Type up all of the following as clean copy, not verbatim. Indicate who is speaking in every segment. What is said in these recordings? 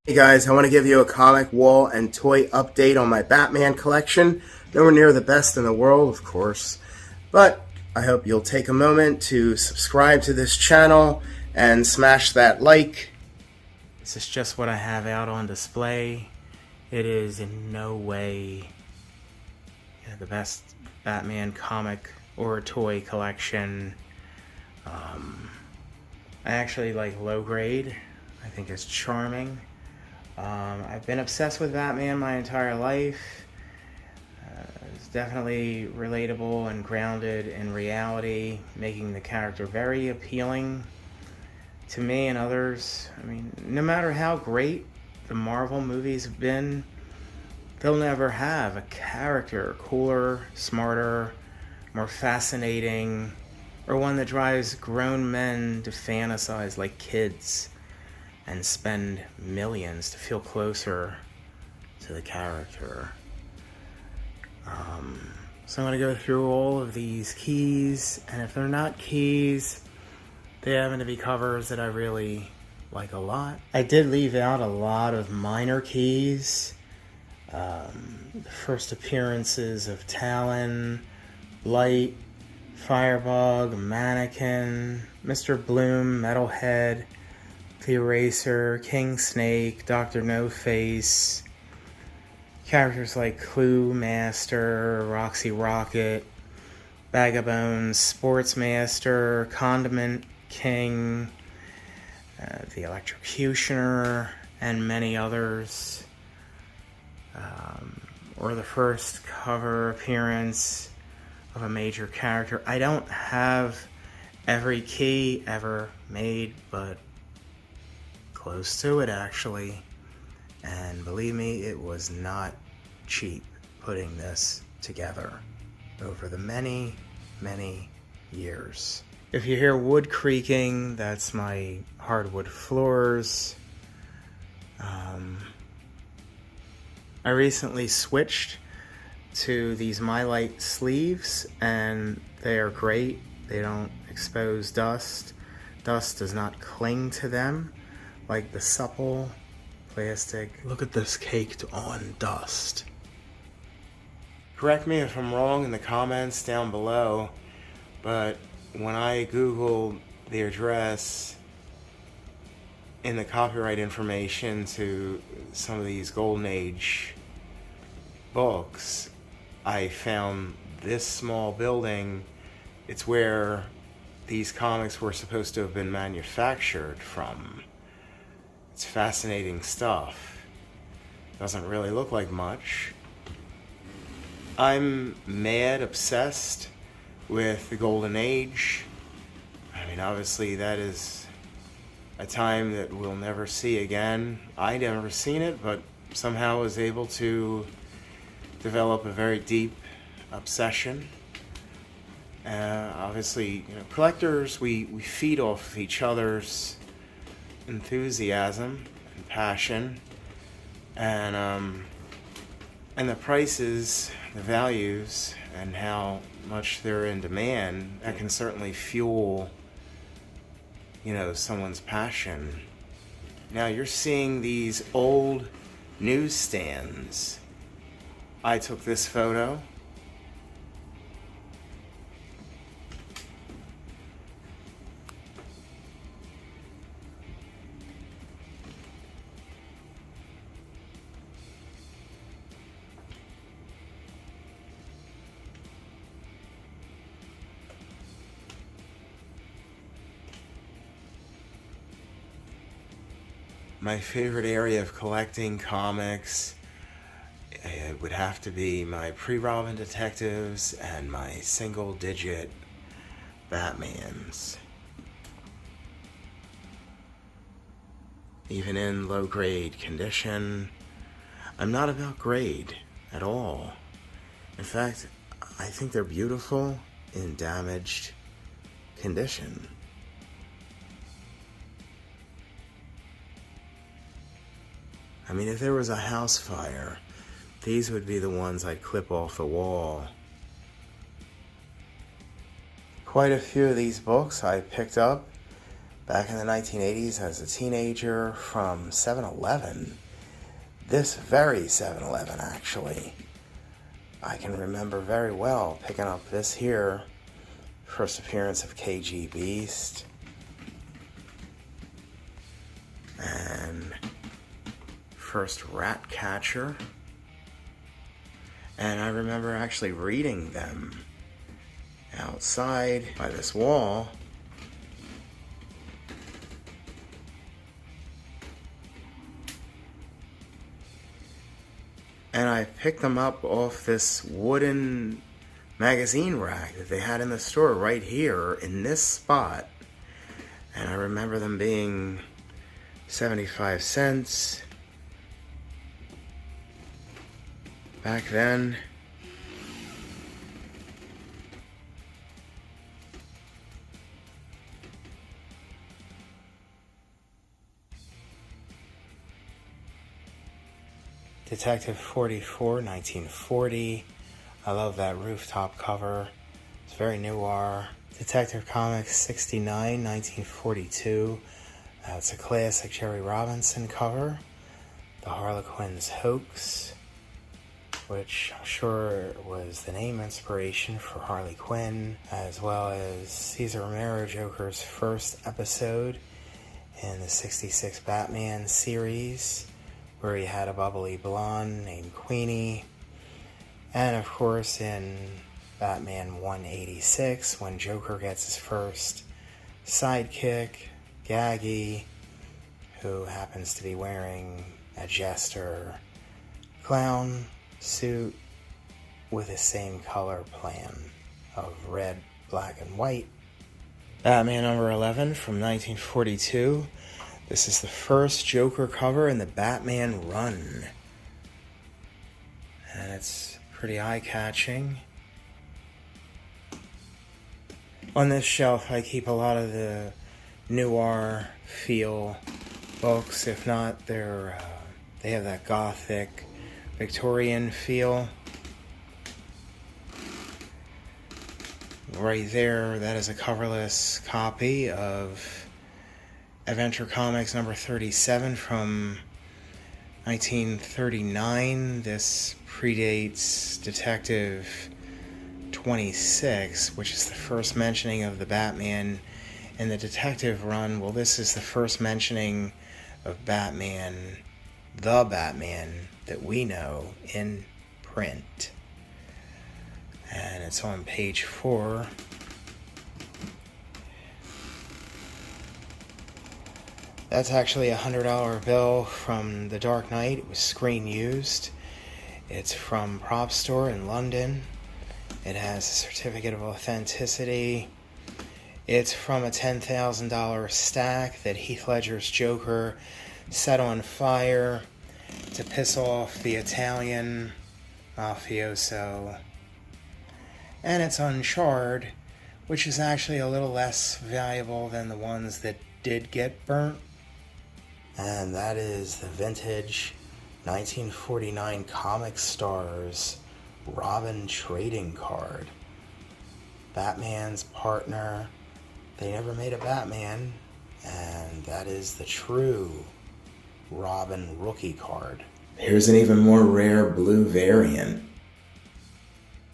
Speaker 1: Hey guys, I want to give you a comic wall and toy update on my Batman collection. Nowhere near the best in the world, of course, but I hope you'll take a moment to subscribe to this channel and smash that like.
Speaker 2: This is just what I have out on display. It is in no way the best Batman comic or toy collection. I actually like low grade. I think it's charming. I've been obsessed with Batman my entire life. It's definitely relatable and grounded in reality, making the character very appealing to me and others. I mean, no matter how great the Marvel movies have been, they'll never have a character cooler, smarter, more fascinating, or one that drives grown men to fantasize like kids and spend millions to feel closer to the character. So I'm going to go through all of these keys, and if they're not keys, they happen to be covers that I really like a lot. I did leave out a lot of minor keys. The first appearances of Talon, Light, Firebug, Mannequin, Mr. Bloom, Metalhead, the Eraser, King Snake, Dr. No-Face, characters like Clue Master, Roxy Rocket, Bag of Bones, Sportsmaster, Condiment King, the Electrocutioner, and many others. Or the first cover appearance of a major character. I don't have every key ever made, but close to it actually. And believe me, it was not cheap putting this together over the many, many years. If you hear wood creaking, that's my hardwood floors. I recently switched to these My Light sleeves, and they are great. They don't expose dust. Dust does not cling to them like the supple plastic. Look at this caked on dust. Correct me if I'm wrong in the comments down below, but when I Googled the address in the copyright information to some of these Golden Age books, I found this small building. It's where these comics were supposed to have been manufactured from. It's fascinating stuff. Doesn't really look like much. I'm mad obsessed with the Golden Age. I mean, obviously that is a time that we'll never see again. I never seen it, but somehow was able to develop a very deep obsession. Obviously, collectors, we feed off of each other's enthusiasm and passion, and the prices, the values, and how much they're in demand, that can certainly fuel someone's passion. Now you're seeing these old newsstands. I took this photo. My favorite area of collecting comics, it would have to be my pre-Robin detectives and my single-digit Batmans. Even in low-grade condition, I'm not about grade at all. In fact, I think they're beautiful in damaged condition. I mean, if there was a house fire, these would be the ones I'd clip off the wall. Quite a few of these books I picked up Back in the 1980s, as a teenager, from 7-Eleven, this very 7-Eleven actually, I can remember very well picking up this here, first appearance of KG Beast, and first Rat Catcher. And I remember actually reading them outside by this wall. And I picked them up off this wooden magazine rack that they had in the store right here in this spot. And I remember them being 75 cents back then. Detective 44, 1940. I love that rooftop cover. It's very noir. Detective Comics 69, 1942. It's a classic Jerry Robinson cover. The Harlequin's Hoax, which I'm sure was the name inspiration for Harley Quinn, as well as Cesar Romero Joker's first episode in the 66 Batman series, where he had a bubbly blonde named Queenie. And of course in Batman 186, when Joker gets his first sidekick, Gaggy, who happens to be wearing a jester clown suit with the same color plan of red, black, and white. Batman number 11 from 1942. This is the first Joker cover in the Batman run. And it's pretty eye-catching. On this shelf, I keep a lot of the noir feel books. If not, they have that gothic Victorian feel. Right there, that is a coverless copy of Adventure Comics number 37 from 1939. This predates Detective 26, which is the first mentioning of the Batman in the detective run. Well, this is the first mentioning of Batman, the Batman that we know, in print. And it's on page 4. That's actually a $100 bill from The Dark Knight. It was screen used. It's from Prop Store in London. It has a certificate of authenticity. It's from a $10,000 stack that Heath Ledger's Joker set on fire to piss off the Italian mafioso. And it's uncharred, which is actually a little less valuable than the ones that did get burnt. And that is the vintage 1949 Comic Stars Robin trading card. Batman's partner. They never made a Batman, and that is the true Robin rookie card. Here's an even more rare blue variant.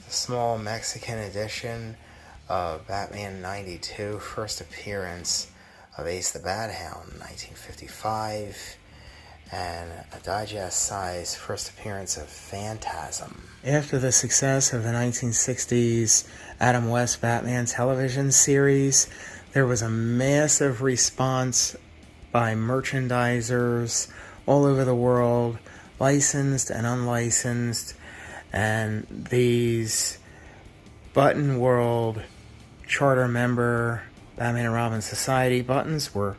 Speaker 2: The small Mexican edition of Batman 92, first appearance of Ace the Bat Hound, 1955, and a digest-size first appearance of Phantasm. After the success of the 1960s Adam West Batman television series, there was a massive response by merchandisers all over the world, licensed and unlicensed, and these Button World Charter member Batman and Robin Society buttons were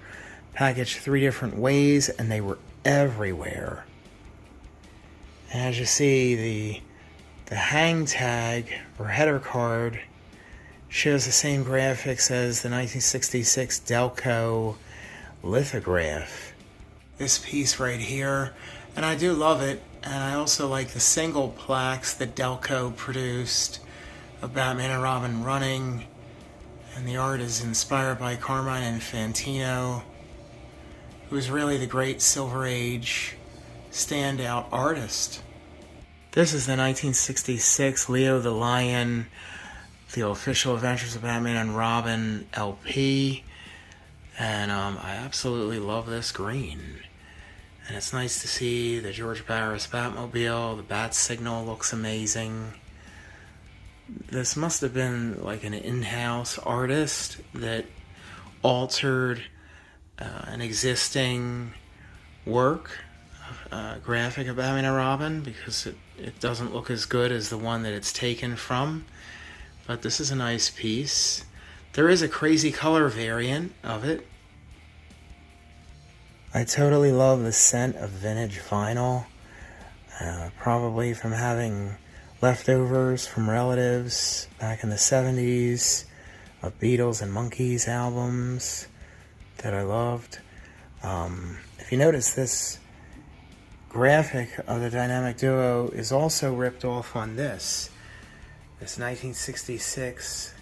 Speaker 2: packaged 3 different ways, and they were everywhere. And as you see, the hang tag or header card shows the same graphics as the 1966 Delco lithograph. This piece right here, and I do love it, and I also like the single plaques that Delco produced of Batman and Robin running, And the art is inspired by Carmine Infantino, who was really the great Silver Age standout artist. This is the 1966 Leo the Lion, The Official Adventures of Batman and Robin LP. And I absolutely love this green. And it's nice to see the George Barris Batmobile. The bat signal looks amazing. This must have been like an in-house artist that altered an existing work, graphic of Batman and Robin, because it doesn't look as good as the one that it's taken from. But this is a nice piece. There is a crazy color variant of it. I totally love the scent of vintage vinyl, probably from having leftovers from relatives back in the 70s of Beatles and Monkees albums that I loved. If you notice, this graphic of the dynamic duo is also ripped off on this 1966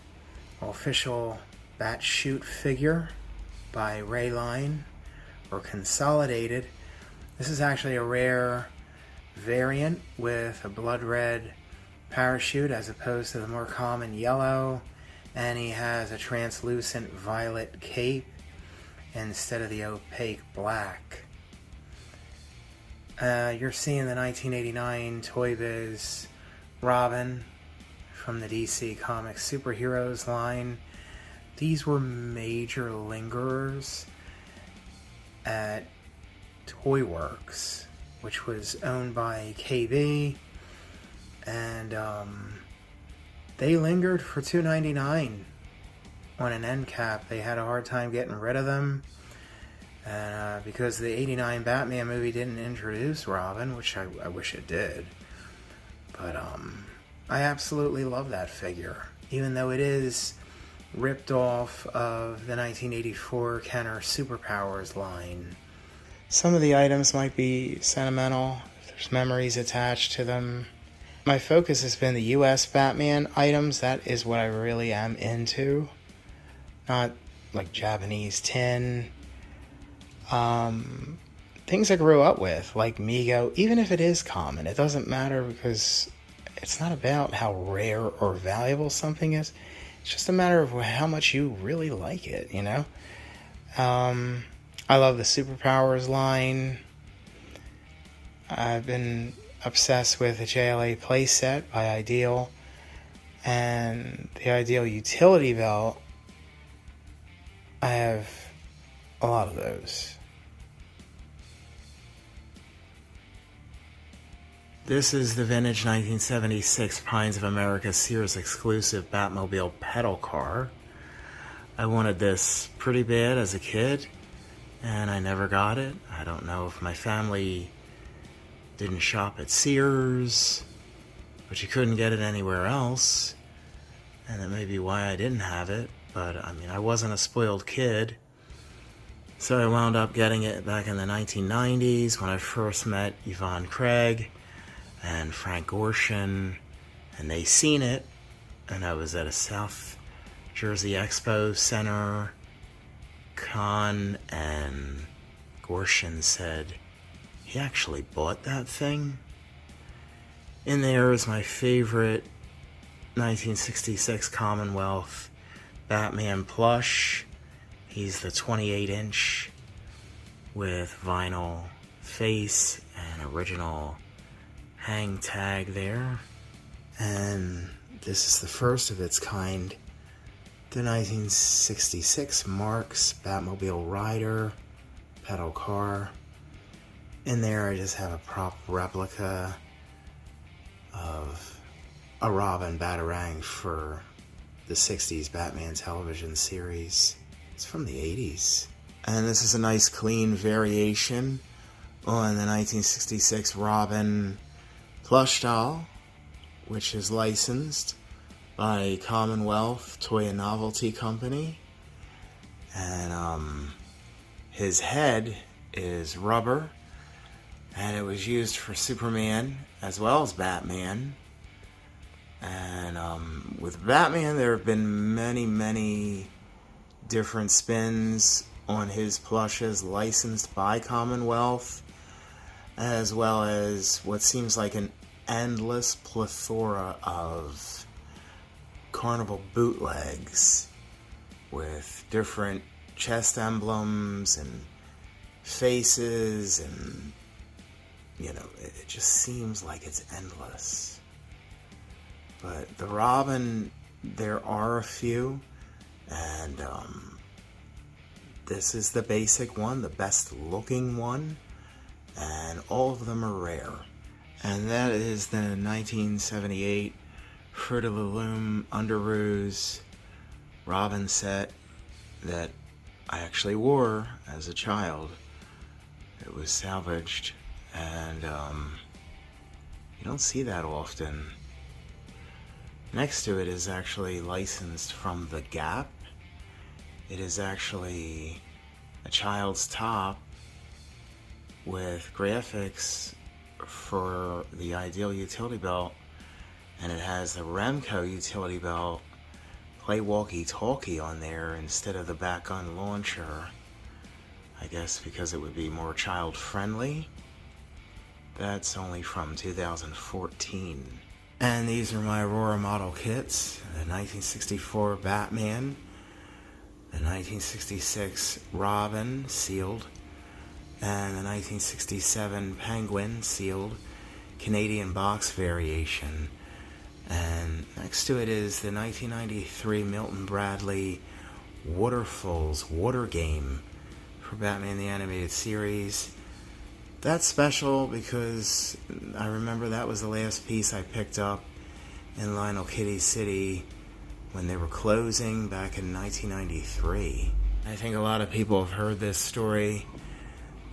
Speaker 2: official Bat Shoot figure by Ray Line, or Consolidated. This is actually a rare variant with a blood red parachute as opposed to the more common yellow, and he has a translucent violet cape instead of the opaque black. You're seeing the 1989 Toy Biz Robin from the DC Comics Superheroes line. These were major lingerers at Toy Works, which was owned by KB, and they lingered for $2.99 on an end cap. They had a hard time getting rid of them, and because the '89 Batman movie didn't introduce Robin, which I wish it did, but I absolutely love that figure, even though it is ripped off of the 1984 Kenner Superpowers line. Some of the items might be sentimental, if there's memories attached to them. My focus has been the US Batman items. That is what I really am into. Not like Japanese tin. Things I grew up with, like Mego, even if it is common, it doesn't matter, because it's not about how rare or valuable something is. It's just a matter of how much you really like it, you know? I love the Superpowers line. I've been obsessed with the JLA playset by Ideal. And the Ideal utility belt, I have a lot of those. This is the vintage 1976 Pines of America Sears exclusive Batmobile pedal car. I wanted this pretty bad as a kid, and I never got it. I don't know if my family didn't shop at Sears, but you couldn't get it anywhere else, and that may be why I didn't have it. But I mean, I wasn't a spoiled kid, so I wound up getting it back in the 1990s when I first met Yvonne Craig and Frank Gorshin, and they seen it, and I was at a South Jersey Expo Center con, and Gorshin said he actually bought that thing. In there is my favorite 1966 Commonwealth Batman plush. He's the 28-inch with vinyl face and original hang tag there. And this is the first of its kind, the 1966 Marks Batmobile Rider pedal car. In there I just have a prop replica of a Robin Batarang for the 60s Batman television series. It's from the 80s. And this is a nice clean variation on the 1966 Robin plush doll, which is licensed by Commonwealth Toy and Novelty Company. And his head is rubber, and it was used for Superman as well as Batman. And with Batman, there have been many different spins on his plushes licensed by Commonwealth, as well as what seems like an endless plethora of Carnival bootlegs with different chest emblems and faces, and it just seems like it's endless. But the Robin, there are a few, and this is the basic one, the best looking one, and all of them are rare. And that is the 1978 Fruit of the Loom Underoos Robin set that I actually wore as a child. It was salvaged, and you don't see that often. Next to it is actually licensed from The Gap. It is actually a child's top with graphics for the Ideal utility belt, and it has the Remco utility belt play walkie-talkie on there instead of the back gun launcher. I guess because it would be more child-friendly. That's only from 2014. And these are my Aurora model kits. The 1964 Batman, the 1966 Robin sealed, and the 1967 Penguin sealed Canadian box variation. And next to it is the 1993 Milton Bradley Waterfalls Water Game for Batman the Animated Series. That's special because I remember that was the last piece I picked up in Lionel Kitty City when they were closing back in 1993. I think a lot of people have heard this story.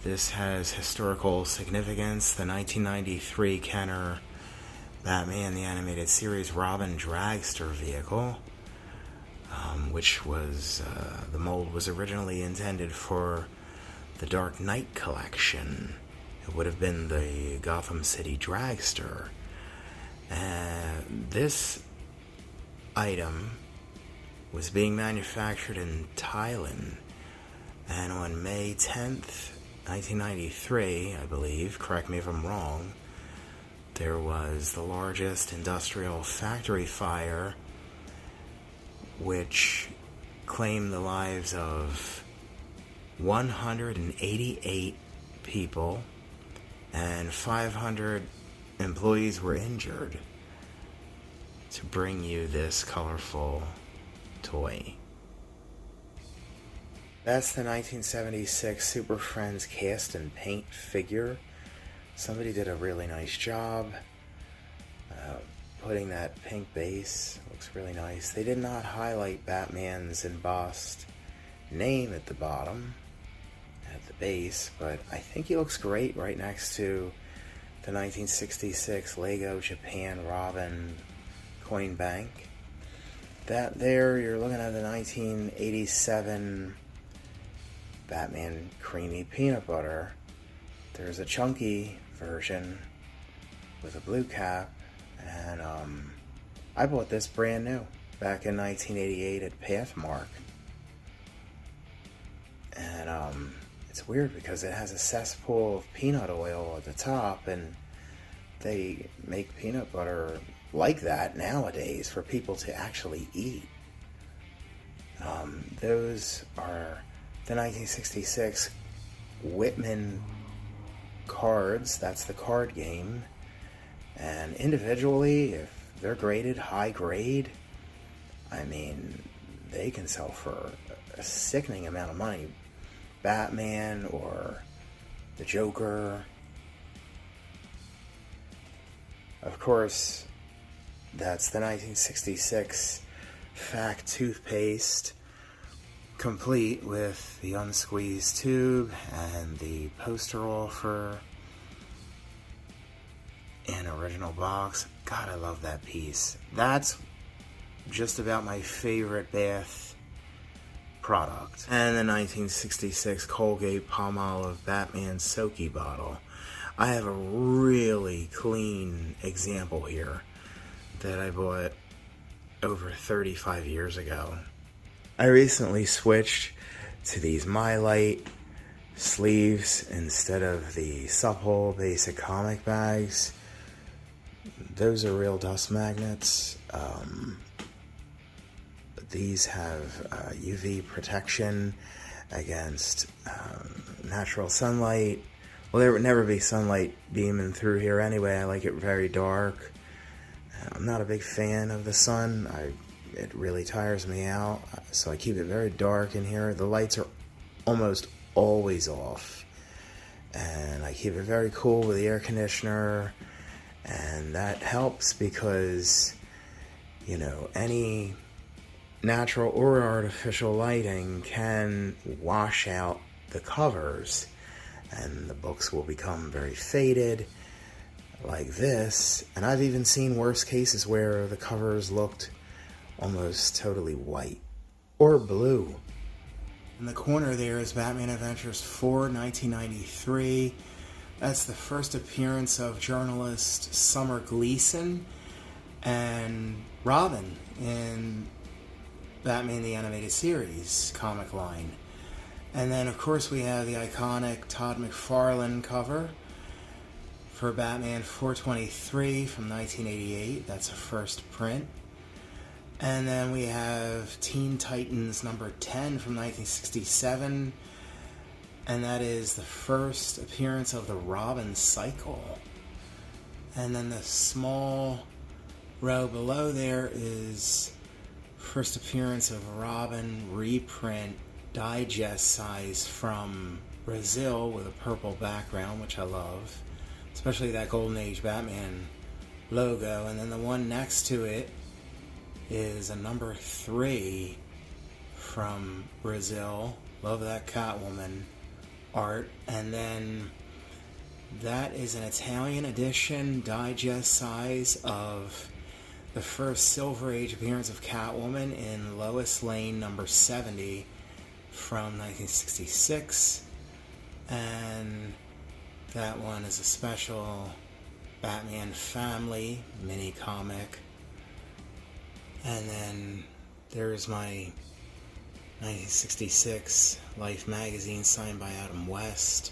Speaker 2: This has historical significance. The 1993 Kenner Batman the Animated Series Robin Dragster vehicle, which was, the mold was originally intended for the Dark Knight collection. It would have been the Gotham City Dragster. And this item was being manufactured in Thailand. And on May 10th, 1993, I believe, correct me if I'm wrong, there was the largest industrial factory fire which claimed the lives of 188 people, and 500 employees were injured to bring you this colorful toy. That's the 1976 Super Friends cast and paint figure. Somebody did a really nice job putting that pink base. Looks really nice. They did not highlight Batman's embossed name at the bottom, at the base, but I think he looks great right next to the 1966 Lego Japan Robin coin bank. That there, you're looking at the 1987 Batman Creamy Peanut Butter. There's a chunky version with a blue cap, and I bought this brand new back in 1988 at Pathmark. And it's weird because it has a cesspool of peanut oil at the top, and they make peanut butter like that nowadays for people to actually eat. Those are the 1966 Whitman cards. That's the card game. And individually, if they're graded high grade, I mean, they can sell for a sickening amount of money. Batman or the Joker. Of course, that's the 1966 Fact toothpaste, complete with the unsqueezed tube and the poster offer and original box. God, I love that piece. That's just about my favorite bath product. And the 1966 Colgate Palmolive Batman Soaky bottle. I have a really clean example here. that I bought over 35 years ago. I recently switched to these My Light sleeves instead of the Suphole basic comic bags. Those are real dust magnets. These have UV protection against natural sunlight. Well, there would never be sunlight beaming through here anyway. I like it very dark. I'm not a big fan of the sun. It really tires me out, so I keep it very dark in here. The lights are almost always off, and I keep it very cool with the air conditioner, and that helps because, you know, any natural or artificial lighting can wash out the covers, and the books will become very faded like this. And I've even seen worse cases where the covers looked almost totally white or blue. In the corner there is Batman Adventures 4, 1993. That's the first appearance of journalist Summer Gleason and Robin in Batman the Animated Series comic line. And then of course we have the iconic Todd McFarlane cover for Batman 423 from 1988. That's a first print. And then we have Teen Titans number 10 from 1967. And that is the first appearance of the Robin cycle. And then the small row below there is first appearance of Robin reprint digest size from Brazil with a purple background, which I love. Especially that Golden Age Batman logo. And then the one next to it is a number 3 from Brazil. Love that Catwoman art. And then that is an Italian edition digest size of the first Silver Age appearance of Catwoman in Lois Lane number 70 from 1966. And that one is a special Batman Family mini comic. And then there's my 1966 Life magazine signed by Adam West.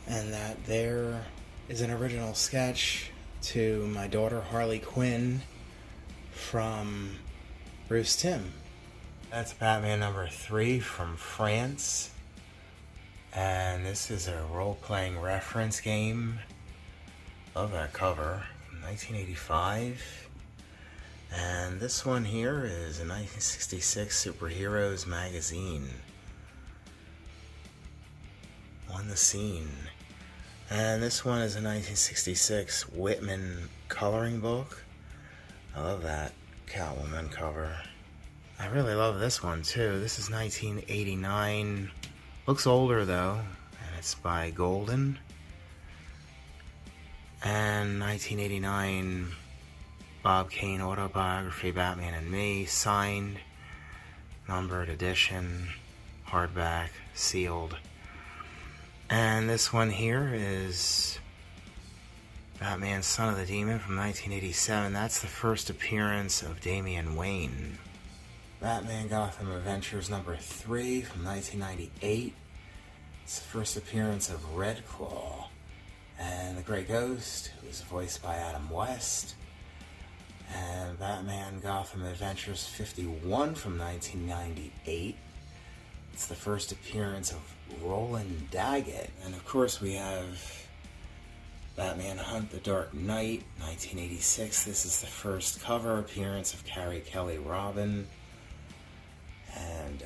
Speaker 2: And that there is an original sketch to my daughter Harley Quinn from Bruce Timm. That's Batman number 3 from France. And this is a role-playing reference game. Love that cover. 1985. And this one here is a 1966 Superheroes magazine. On the Scene. And this one is a 1966 Whitman coloring book. I love that Catwoman cover. I really love this one too. This is 1989. Looks older though, and it's by Golden. And 1989 Bob Kane autobiography, Batman and Me, signed, numbered edition, hardback, sealed. And this one here is Batman Son of the Demon from 1987. That's the first appearance of Damian Wayne. Batman Gotham Adventures number 3 from 1998. It's the first appearance of Red Claw. And the Grey Ghost, who was voiced by Adam West. And Batman Gotham Adventures 51 from 1998. It's the first appearance of Roland Daggett. And of course we have Batman Hunt the Dark Knight, 1986. This is the first cover appearance of Carrie Kelly Robin. And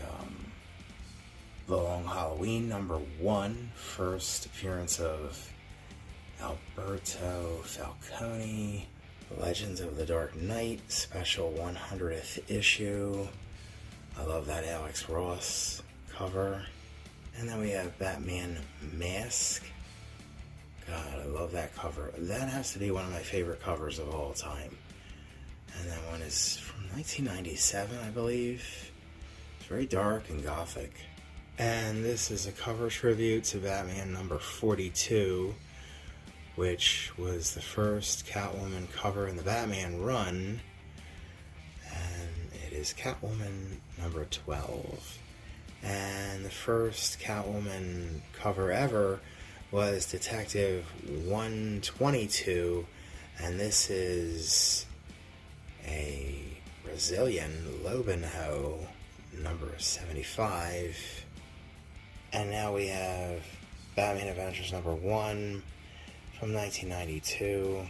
Speaker 2: The Long Halloween number 1, first appearance of Alberto Falcone. Legends of the Dark Knight, special 100th issue. I love that Alex Ross cover. And then we have Batman Mask. God, I love that cover. That has to be one of my favorite covers of all time. And that one is from 1997, I believe. It's very dark and gothic. And this is a cover tribute to Batman number 42, which was the first Catwoman cover in the Batman run, and it is Catwoman number 12. And the first Catwoman cover ever was Detective 122, and this is a Brazilian Lobenho number 75. And now we have Batman Adventures number 1 from 1992,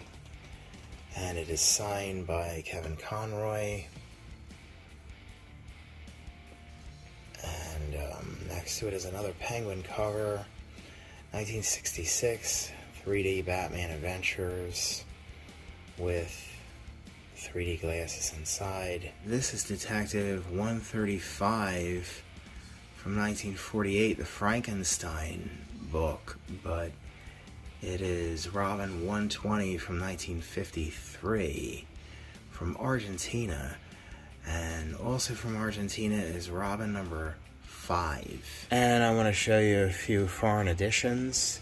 Speaker 2: and it is signed by Kevin Conroy. And next to it is another Penguin cover, 1966, 3D Batman Adventures with 3D glasses inside. This is Detective 135 from 1948, the Frankenstein book, but it is Robin 120 from 1953 from Argentina. And also from Argentina is Robin number 5. And I want to show you a few foreign editions.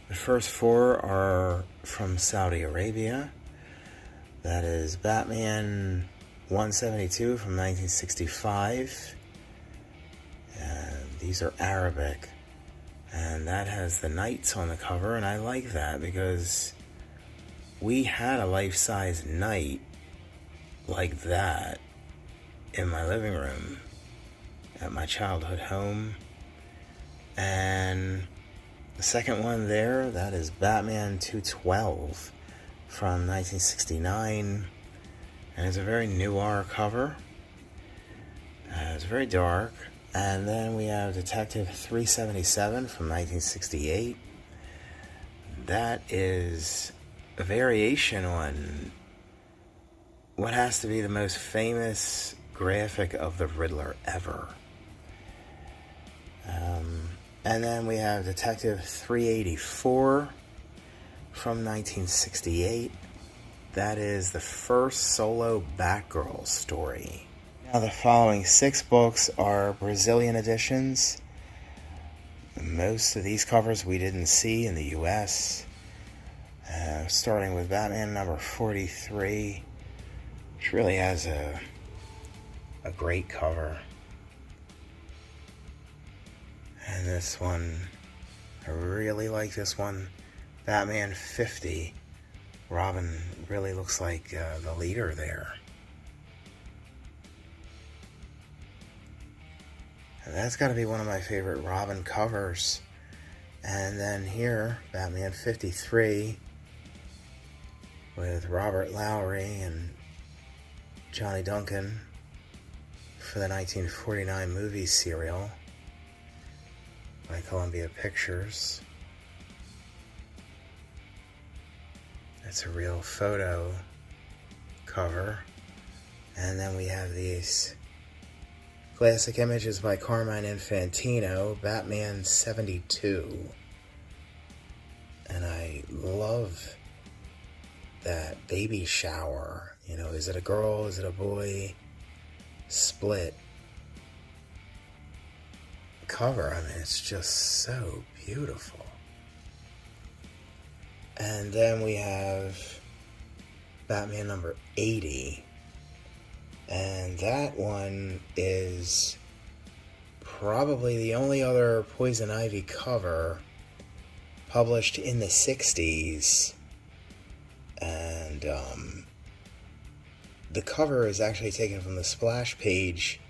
Speaker 2: The first 4 are from Saudi Arabia. That is Batman 172 from 1965. These are Arabic. And that has the knights on the cover, and I like that because we had a life-size knight like that in my living room at my childhood home. And the second one there, that is Batman 212 from 1969, and it's a very noir cover. It's very dark. And then we have Detective 377 from 1968. That is a variation on what has to be the most famous graphic of the Riddler ever. And then we have Detective 384 from 1968. That is the first solo Batgirl story. Now the following 6 books are Brazilian editions. Most of these covers we didn't see in the US. Starting with Batman number 43, which really has a great cover. And this one, I really like this one. Batman 50. Robin really looks like the leader there. And that's got to be one of my favorite Robin covers. And then here, Batman 53 with Robert Lowry and Johnny Duncan for the 1949 movie serial by Columbia Pictures. It's a real photo cover. And then we have these classic images by Carmine Infantino, Batman 72. And I love that baby shower. You know, is it a girl, is it a boy? Split cover. I mean, it's just so beautiful. And then we have Batman number 80. And that one is probably the only other Poison Ivy cover published in the 60s. And the cover is actually taken from the splash page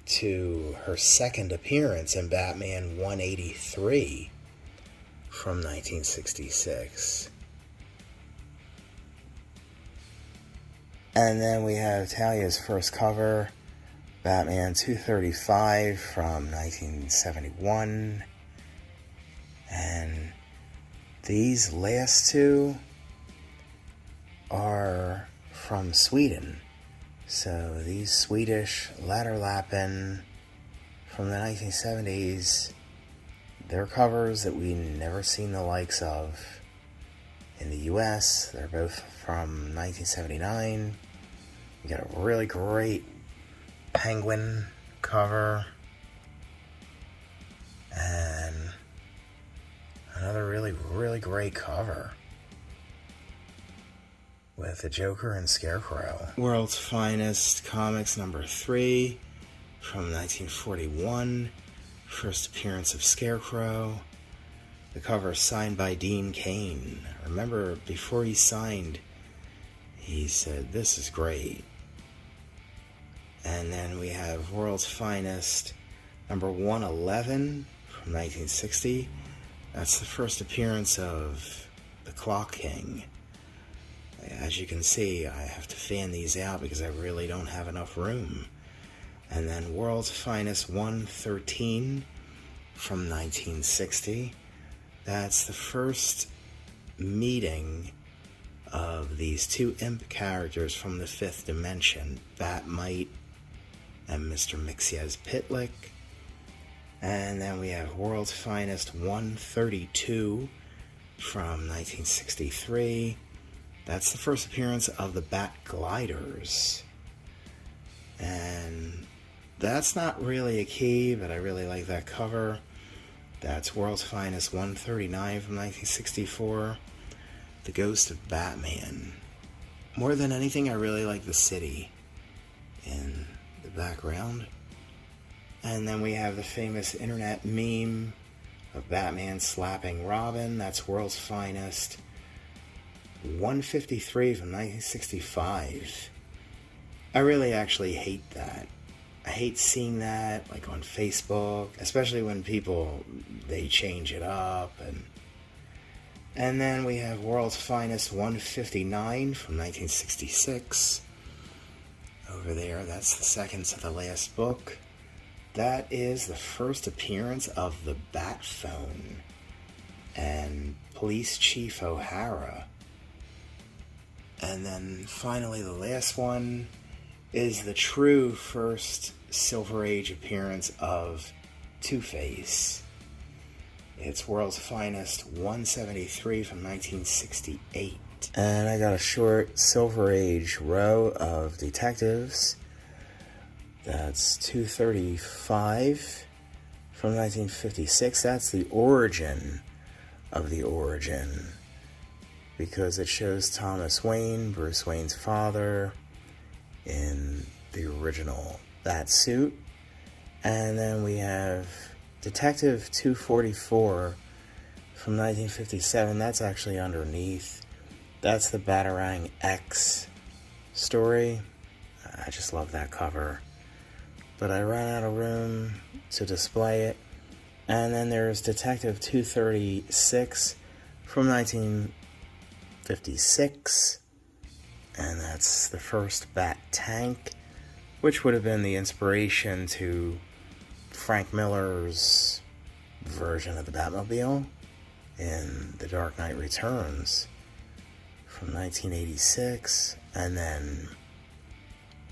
Speaker 2: to her second appearance in Batman 183 from 1966. And then we have Talia's first cover, Batman 235 from 1971. And these last 2 are from Sweden. So these Swedish Ladderlappen from the 1970s, they're covers that we never seen the likes of in the US. They're both from 1979. You got a really great Penguin cover and
Speaker 1: Another really, really great cover with the Joker and Scarecrow. World's Finest Comics number 3 from 1941. First appearance of Scarecrow. The cover is signed by Dean Cain. Remember, before he signed, he said, "This is great." And then we have World's Finest number 111 from 1960. That's the first appearance of the Clock King. As you can see, I have to fan these out because I really don't have enough room. And then World's Finest 113 from 1960. That's the first meeting of these two imp characters from the fifth dimension, Bat-Mite and Mr. Mxyzptlk. And then we have World's Finest 132 from 1963. That's the first appearance of the Bat Gliders. And that's not really a key, but I really like that cover. That's World's Finest 139 from 1964. The Ghost of Batman. More than anything, I really like the city in the background. And then we have the famous internet meme of Batman slapping Robin. That's World's Finest 153 from 1965. I really actually hate that. I hate seeing that, like on Facebook, especially when people, they change it up. And then we have World's Finest 159 from 1966. Over there, that's the second to the last book. That is the first appearance of the Bat Phone and Police Chief O'Hara. And then finally the last one is the true first Silver Age appearance of Two-Face. It's World's Finest 173 from 1968. And I got a short Silver Age row of detectives. That's 235 from 1956. That's the origin of the origin, because it shows Thomas Wayne, Bruce Wayne's father, in the original bat suit. And then we have Detective 244 from 1957. That's actually underneath. That's the Batarang X story. I just love that cover. But I ran out of room to display it. And then there's Detective 236 from 1956. And that's the first Bat Tank, which would have been the inspiration to Frank Miller's version of the Batmobile in The Dark Knight Returns from 1986. And then,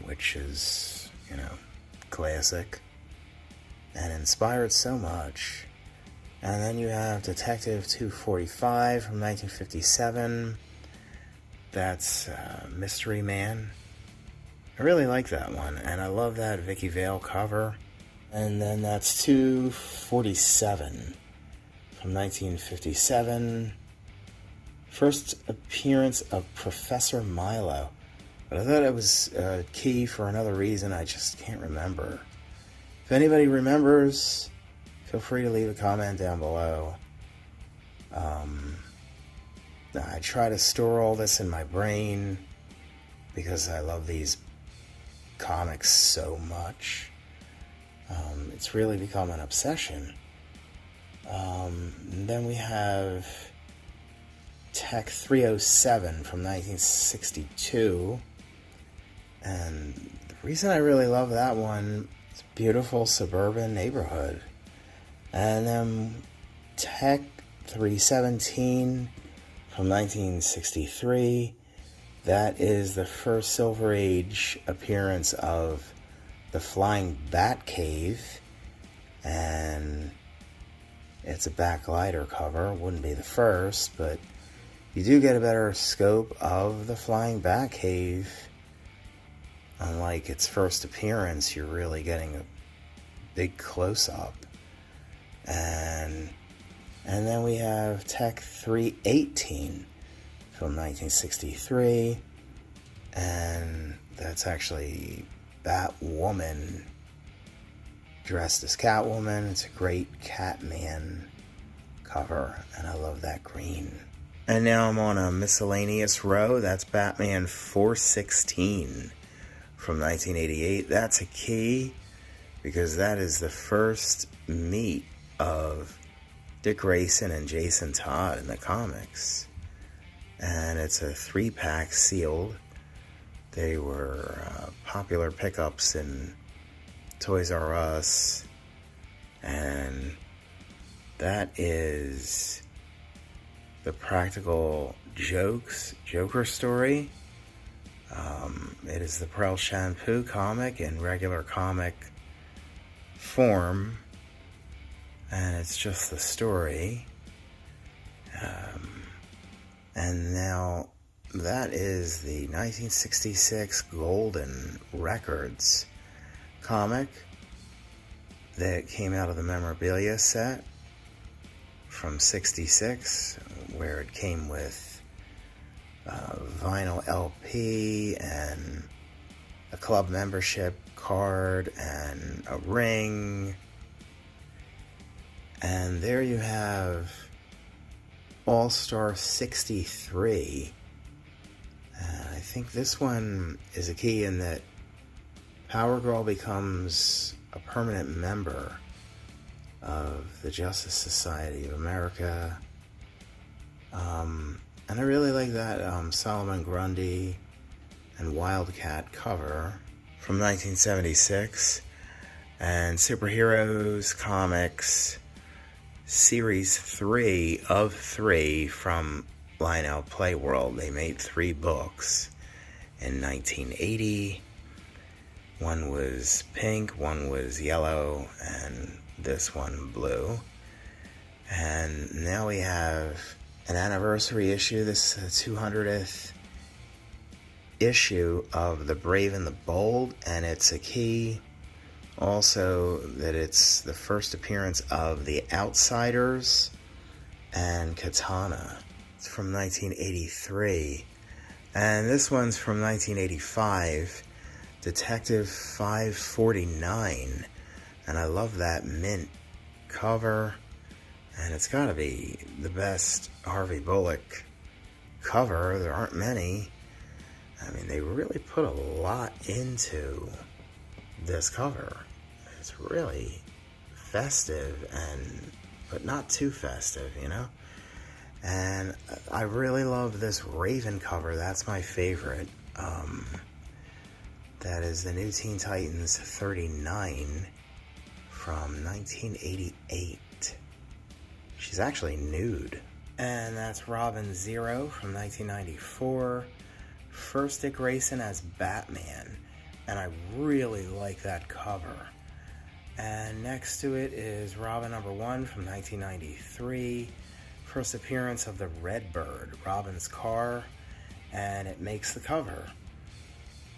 Speaker 1: which is, classic and inspired so much. And then you have Detective 245 from 1957. That's Mystery Man. I really like that one, and I love that Vicky Vale cover. And then that's 247 from 1957. First appearance of Professor Milo. But I thought it was key for another reason I just can't remember. If anybody remembers, feel free to leave a comment down below. I try to store all this in my brain because I love these comics so much. It's really become an obsession. Then we have Tech 307 from 1962. And the reason I really love that one is a beautiful suburban neighborhood. And then Tech 317 from 1963. That is the first Silver Age appearance of the Flying Bat Cave. And it's a backlighter cover. Wouldn't be the first, but you do get a better scope of the Flying Bat Cave. Unlike its first appearance, you're really getting a big close-up. And
Speaker 2: And then we have Tech 318 from 1963. And that's actually Batwoman dressed as Catwoman. It's a great Catman cover, and I love that green. And now I'm on a miscellaneous row. That's Batman 416 from 1988. That's a key because that is the first meet of Dick Grayson and Jason Todd in the comics. And it's a 3-pack sealed. They were popular pickups in Toys R Us. And that is the Practical Jokes Joker story. It is the Prel Shampoo comic in regular comic form, and it's just the story. And now that is the 1966 Golden Records comic that came out of the Memorabilia set from 66, where it came with vinyl LP and a club membership card and a ring. And there you have All-Star 63. I think this one is a key in that Power Girl becomes a permanent member of the Justice Society of America. And I really like that Solomon Grundy and Wildcat cover from 1976. And Superheroes Comics Series 3 of 3 from Lionel Playworld. They made 3 books in 1980. One was pink, one was yellow, and this one blue. And now we have an anniversary issue. This is the 200th issue of The Brave and the Bold, and it's a key also that it's the first appearance of The Outsiders and Katana. It's from 1983. And this one's from 1985, Detective 549. And I love that mint cover. And it's got to be the best Harvey Bullock cover. There aren't many. I mean, they really put a lot into this cover. It's really festive, but not too festive, you know? And I really love this Raven cover. That's my favorite. That is the New Teen Titans 39 from 1988. She's actually nude. And that's Robin Zero from 1994. First Dick Grayson as Batman. And I really like that cover. And next to it is Robin number 1 from 1993. First appearance of the Redbird, Robin's car. And it makes the cover.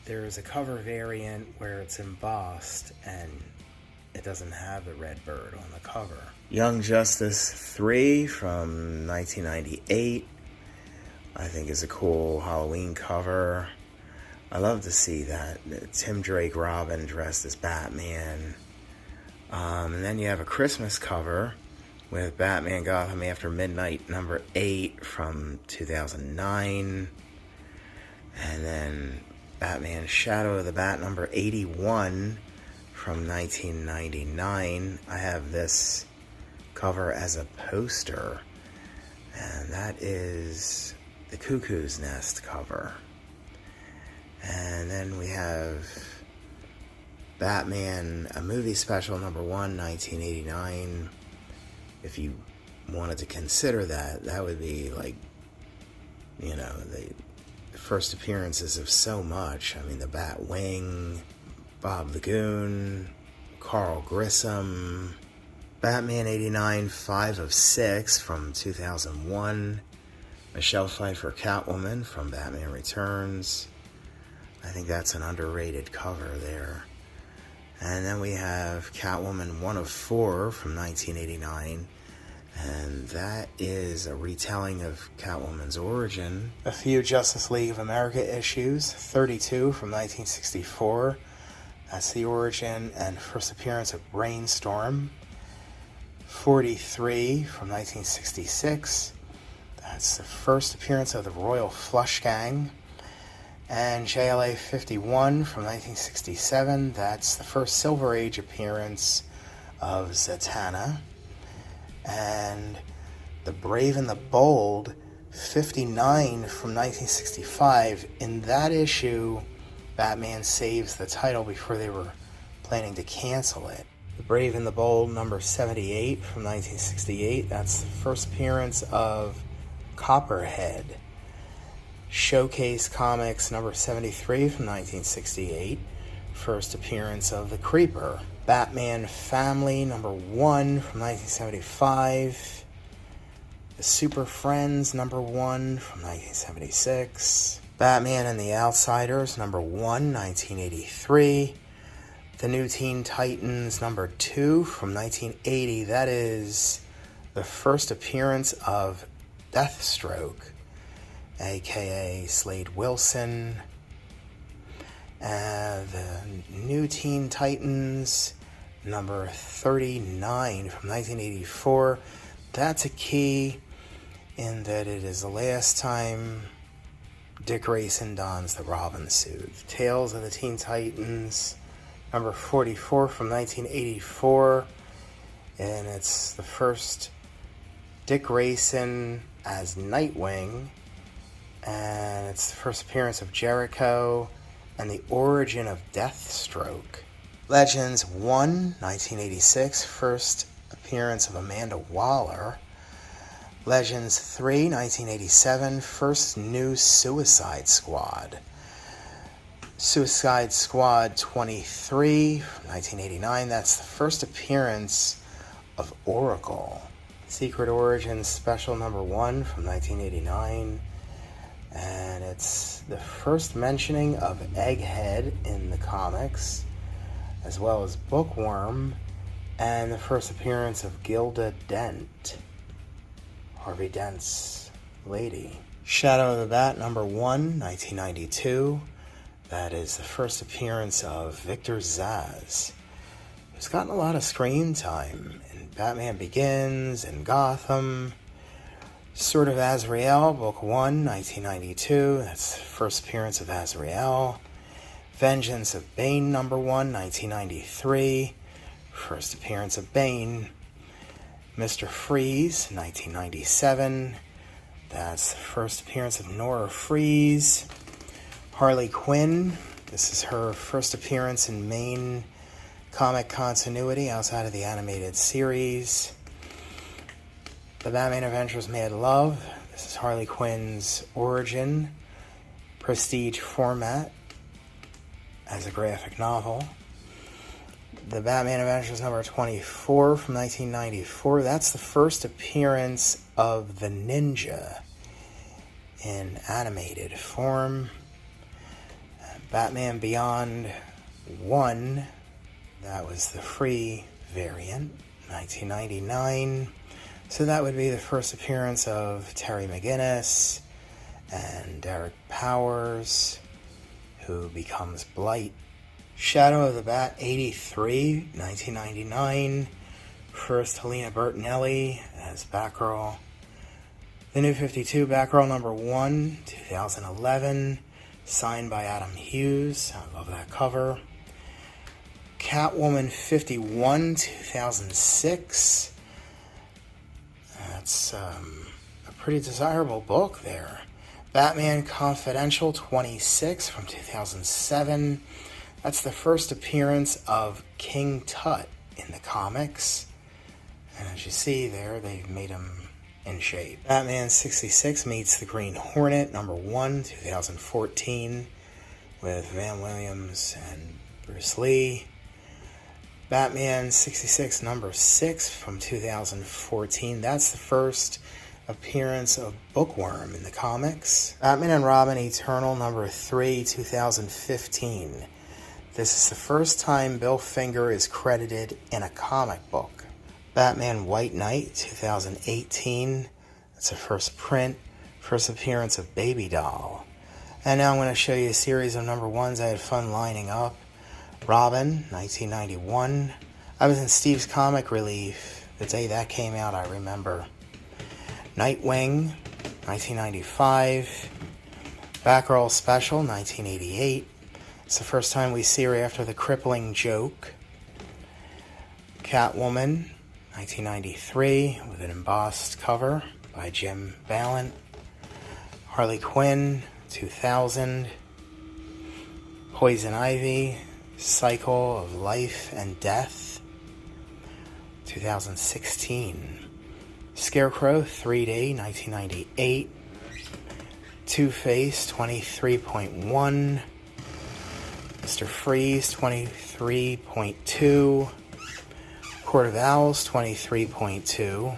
Speaker 2: There's a cover variant where it's embossed and it doesn't have the Redbird on the cover. Young Justice 3 from 1998. I think is a cool Halloween cover. I love to see that. Tim Drake Robin dressed as Batman. And then you have a Christmas cover with Batman Gotham After Midnight number 8 from 2009. And then Batman Shadow of the Bat number 81 from 1999. I have this cover as a poster, and that is the Cuckoo's Nest cover. And then we have Batman, a movie special number 1, 1989. If you wanted to consider that, that would be like, you know, the first appearances of so much. I mean, the Batwing, Bob the Goon, Carl Grissom, Batman 89, 5 of 6 from 2001, Michelle Pfeiffer Catwoman from Batman Returns. I think that's an underrated cover there. And then we have Catwoman 1 of 4 from 1989,
Speaker 1: And that is a retelling of Catwoman's origin.
Speaker 2: A few Justice League of America issues, 32 from 1964. That's the origin and first appearance of Brainstorm. 43 from 1966. That's the first appearance of the Royal Flush Gang. And JLA 51 from 1967. That's the first Silver Age appearance of Zatanna. And The Brave and the Bold, 59 from 1965. In that issue, Batman saves the title before they were planning to cancel it. The Brave and the Bold, number 78 from 1968. That's the first appearance of Copperhead. Showcase Comics, number 73 from 1968. First appearance of the Creeper. Batman Family, number 1 from 1975. The Super Friends, number 1 from 1976. Batman and the Outsiders, number 1, 1983. The New Teen Titans, number 2 from 1980. That is the first appearance of Deathstroke, aka Slade Wilson. The New Teen Titans, number 39 from 1984. That's a key in that it is the last time Dick Grayson dons the Robin suit. Tales of the Teen Titans, number 44 from 1984. And it's the first Dick Grayson as Nightwing. And it's the first appearance of Jericho and the origin of Deathstroke. Legends 1, 1986, first appearance of Amanda Waller. Legends 3, 1987, first new Suicide Squad. Suicide Squad 23, 1989, that's the first appearance of Oracle. Secret Origins Special number 1 from 1989. And it's the first mentioning of Egghead in the comics, as well as Bookworm, and the first appearance of Gilda Dent, Harvey Dent's lady. Shadow of the Bat, number 1, 1992. That is the first appearance of Victor Zsasz, who's gotten a lot of screen time in Batman Begins and Gotham. Sword of Azrael, Book 1, 1992. That's the first appearance of Azrael. Vengeance of Bane, number 1, 1993. First appearance of Bane. Mr. Freeze, 1997. That's the first appearance of Nora Freeze. Harley Quinn. This is her first appearance in main comic continuity outside of the animated series. The Batman Adventures Mad Love. This is Harley Quinn's origin. Prestige format as a graphic novel. The Batman Adventures number 24 from 1994. That's the first appearance of the Ninja in animated form. Batman Beyond 1. That was the free variant, 1999. So that would be the first appearance of Terry McGinnis and Derek Powers, who becomes Blight. Shadow of the Bat 83, 1999. First Helena Bertinelli as Batgirl. The New 52 Batgirl number 1, 2011. Signed by Adam Hughes. I love that cover. Catwoman 51, 2006. That's a pretty desirable book there. Batman Confidential 26 from 2007. That's the first appearance of King Tut in the comics. And as you see there, they've made him in shape. Batman 66 meets the Green Hornet, number 1, 2014, with Van Williams and Bruce Lee. Batman 66 number 6 from 2014. That's the first appearance of Bookworm in the comics. Batman and Robin Eternal number 3, 2015. This is the first time Bill Finger is credited in a comic book. Batman White Knight 2018. That's the first print, first appearance of Baby Doll. And now I'm going to show you a series of number ones I had fun lining up. Robin, 1991. I was in Steve's Comic Relief. The day that came out, I remember. Nightwing, 1995. Batgirl Special, 1988. It's the first time we see her after the crippling joke. Catwoman, 1993, with an embossed cover by Jim Ballant. Harley Quinn, 2000. Poison Ivy, Cycle of Life and Death, 2016. Scarecrow, 3D, 1998. Two-Face, 23.1. Mr. Freeze, 23.2. Court of Owls, 23.2.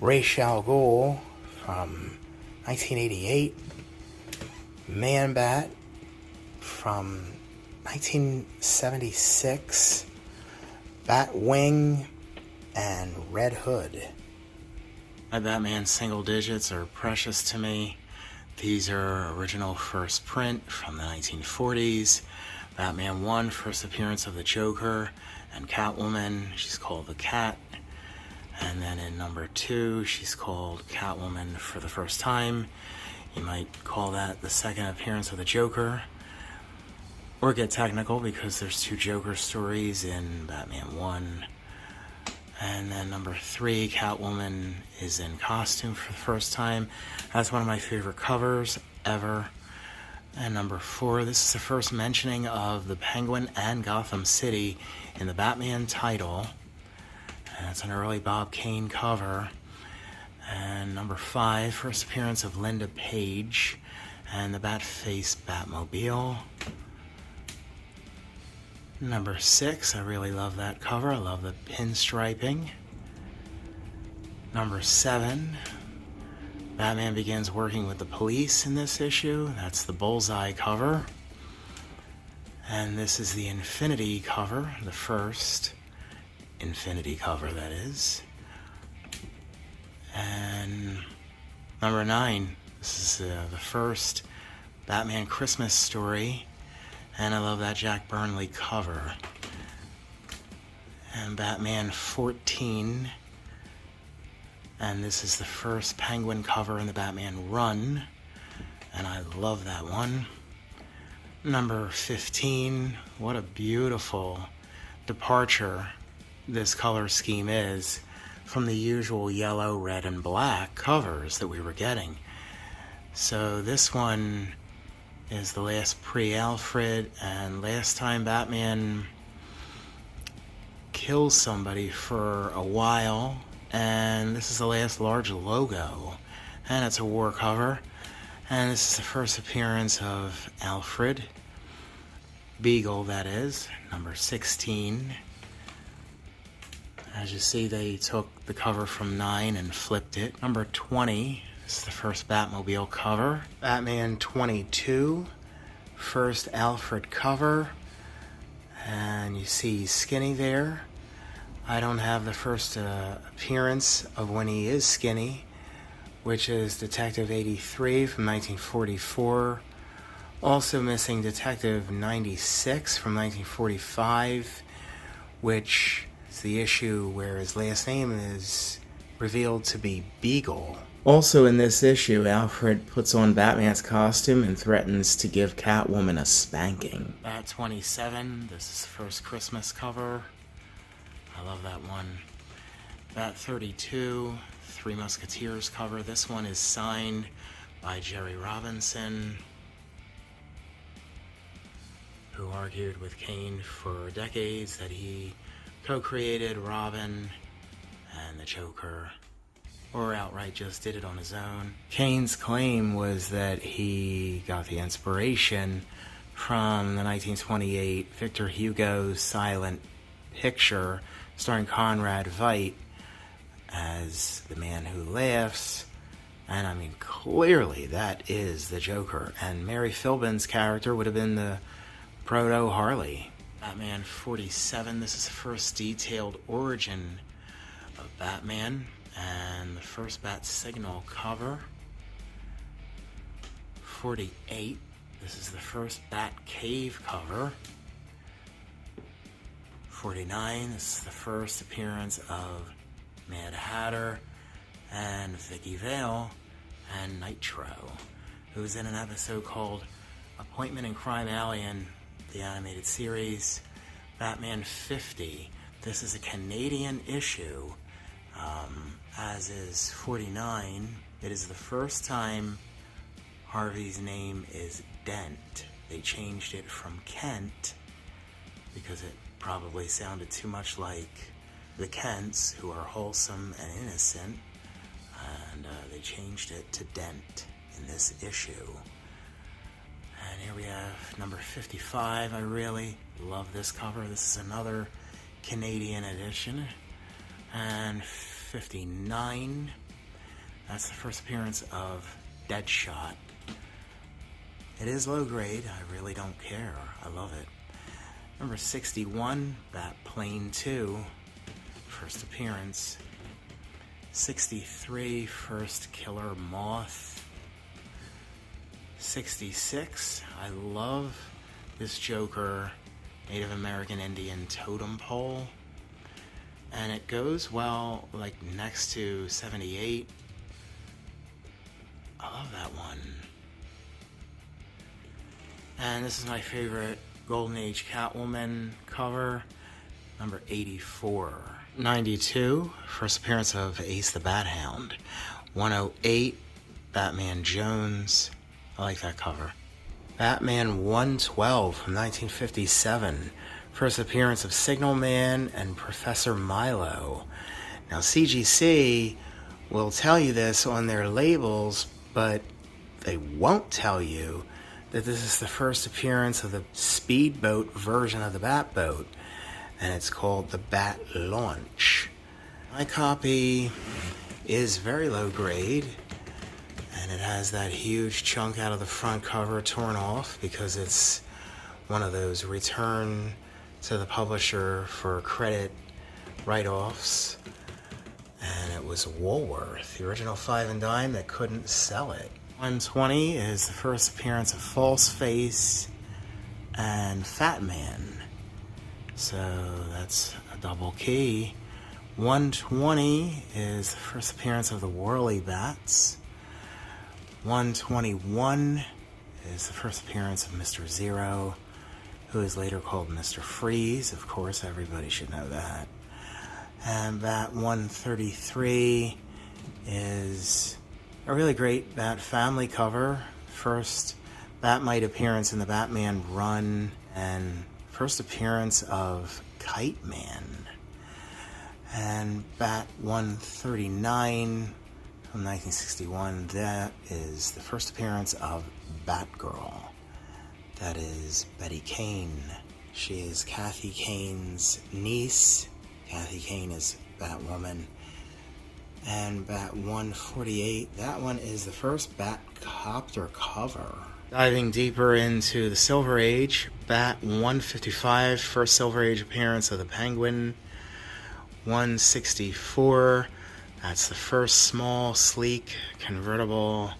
Speaker 2: Ra's al Ghul from 1988. Man-Bat from 1976. Batwing and Red Hood. My Batman single digits are precious to me. These are original first print from the 1940s. Batman 1, first appearance of the Joker and Catwoman. She's called the Cat. And then in number 2, she's called Catwoman for the first time. You might call that the second appearance of the Joker. Or get technical because there's 2 Joker stories in Batman 1. And then number 3, Catwoman is in costume for the first time. That's one of my favorite covers ever. And number 4, this is the first mentioning of the Penguin and Gotham City in the Batman title. And it's an early Bob Kane cover. And number 5, first appearance of Linda Page and the Batface Batmobile. Number 6, I really love that cover. I love the pinstriping. Number 7, Batman begins working with the police in this issue. That's the Bullseye cover. And this is the Infinity cover, the first Infinity cover, that is. And number 9, this is the first Batman Christmas story. And I love that Jack Burnley cover. And Batman 14. And this is the first Penguin cover in the Batman run. And I love that one. Number 15. What a beautiful departure this color scheme is from the usual yellow, red, and black covers that we were getting. So this one is the last pre-Alfred, and last time Batman kills somebody for a while, and this is the last large logo, and it's a war cover, and this is the first appearance of Alfred Beagle, that is, number 16. As you see, they took the cover from 9 and flipped it. Number 20. This is the first Batmobile cover. Batman 22, first Alfred cover. And you see Skinny there. I don't have the first appearance of when he is Skinny, which is Detective 83 from 1944. Also missing Detective 96 from 1945, which is the issue where his last name is revealed to be Beagle. Also in this issue, Alfred puts on Batman's costume and threatens to give Catwoman a spanking. Bat 27, this is the first Christmas cover. I love that one. Bat 32, Three Musketeers cover. This one is signed by Jerry Robinson, who argued with Kane for decades that he co-created Robin and the Joker, or outright just did it on his own. Kane's claim was that he got the inspiration from the 1928 Victor Hugo silent picture starring Conrad Veidt as the man who laughs. And I mean, clearly that is the Joker. And Mary Philbin's character would have been the proto Harley. Batman 47, this is the first detailed origin of Batman, and the first Bat Signal cover. 48, this is the first Bat Cave cover. 49, this is the first appearance of Mad Hatter and Vicky Vale and Nitro, who was in an episode called Appointment in Crime Alley in the animated series. Batman 50, this is a Canadian issue, as is 49. It is the first time Harvey's name is Dent. They changed it from Kent because it probably sounded too much like the Kents, who are wholesome and innocent, and they changed it to Dent in this issue. And here we have number 55. I really love this cover. This is another Canadian edition. And 59, that's the first appearance of Deadshot. It is low grade. I really don't care. I love it. Number 61, Batplane 2, first appearance. 63, first Killer Moth. 66, I love this Joker Native American Indian totem pole. And it goes well like next to 78. I love that one. And this is my favorite Golden Age Catwoman cover, number 84. 92, first appearance of Ace the Bat Hound. 108, Batman Jones. I like that cover. Batman 112 from 1957, first appearance of Signal Man and Professor Milo. Now CGC will tell you this on their labels, but they won't tell you that this is the first appearance of the speedboat version of the Batboat, and it's called the Bat Launch. My copy is very low grade, and it has that huge chunk out of the front cover torn off because it's one of those return to the publisher for credit write-offs, and it was Woolworth, the original 5 and dime, that couldn't sell it. 120 is the first appearance of False Face and Fat Man, so that's a double key. 120 is the first appearance of the Whirly Bats. 121 is the first appearance of Mr. Zero, who is later called Mr. Freeze. Of course, everybody should know that. And Bat 133 is a really great Bat Family cover. First Batmite appearance in the Batman run, and first appearance of Kite Man. And Bat 139 from 1961, that is the first appearance of Batgirl. That is Betty Kane. She is Kathy Kane's niece. Kathy Kane is Batwoman. And Bat 148, that one is the first Batcopter cover. Diving deeper into the Silver Age, Bat 155, first Silver Age appearance of the Penguin. 164, that's the first small, sleek, convertible,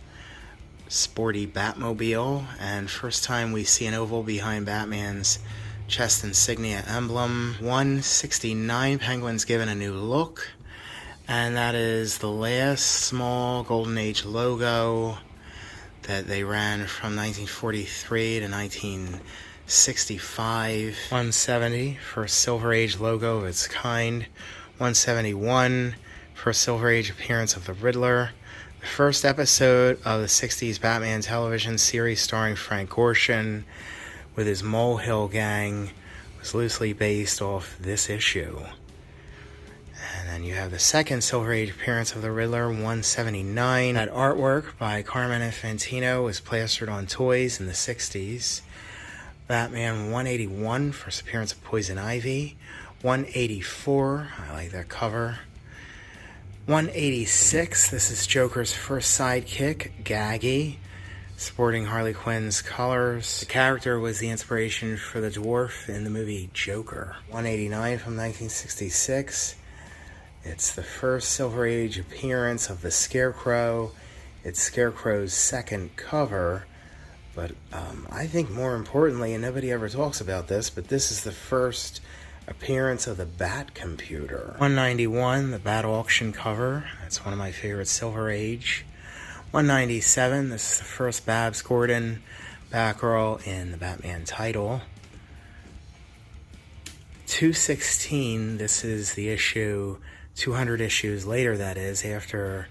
Speaker 2: sporty Batmobile, and first time we see an oval behind Batman's chest insignia emblem. 169, Penguin's given a new look, and that is the last small Golden Age logo that they ran from 1943 to 1965. 170, first Silver Age logo of its kind. 171, first Silver Age appearance of the Riddler. The first episode of the 60s Batman television series starring Frank Gorshin with his Molehill Gang was loosely based off this issue. And then you have the second Silver Age appearance of the Riddler, 179. That artwork by Carmen Infantino was plastered on toys in the 60s. Batman 181, first appearance of Poison Ivy. 184, I like that cover. 186, this is Joker's first sidekick, Gaggy, sporting Harley Quinn's colors. The character was the inspiration for the dwarf in the movie Joker. 189 from 1966. It's the first Silver Age appearance of the Scarecrow. It's Scarecrow's second cover, but I think more importantly, and nobody ever talks about this, but this is the first appearance of the Bat Computer. 191, the Bat Auction cover. That's one of my favorite Silver Age. 197, this is the first Babs Gordon Batgirl in the Batman title. 216, this is the issue 200 issues later, that is, after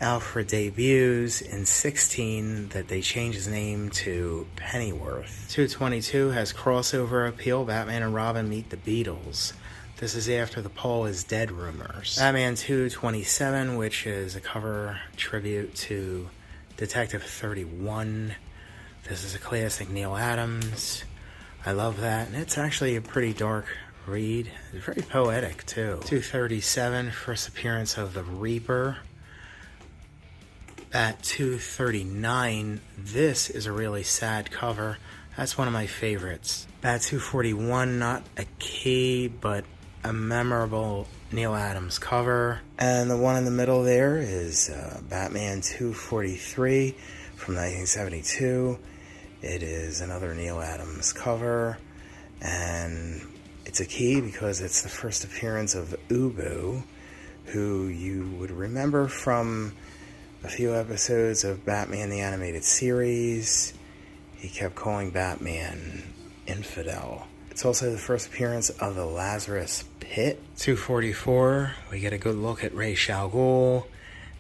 Speaker 2: Alfred debuts. In 16 that they change his name to Pennyworth. 222 has crossover appeal. Batman and Robin meet the Beatles. This is after the Paul is dead rumors. Batman 227, which is a cover tribute to Detective 31. This is a classic Neil Adams. I love that, and it's actually a pretty dark read. It's very poetic too. 237, first appearance of the Reaper. At 239, this is a really sad cover. That's one of my favorites. Bat 241, not a key, but a memorable Neil Adams cover. And the one in the middle there is Batman 243 from 1972. It is another Neil Adams cover, and it's a key because it's the first appearance of Ubu, who you would remember from a few episodes of Batman the Animated Series. He kept calling Batman infidel. It's also the first appearance of the Lazarus Pit. 244, we get a good look at Ra's al Ghul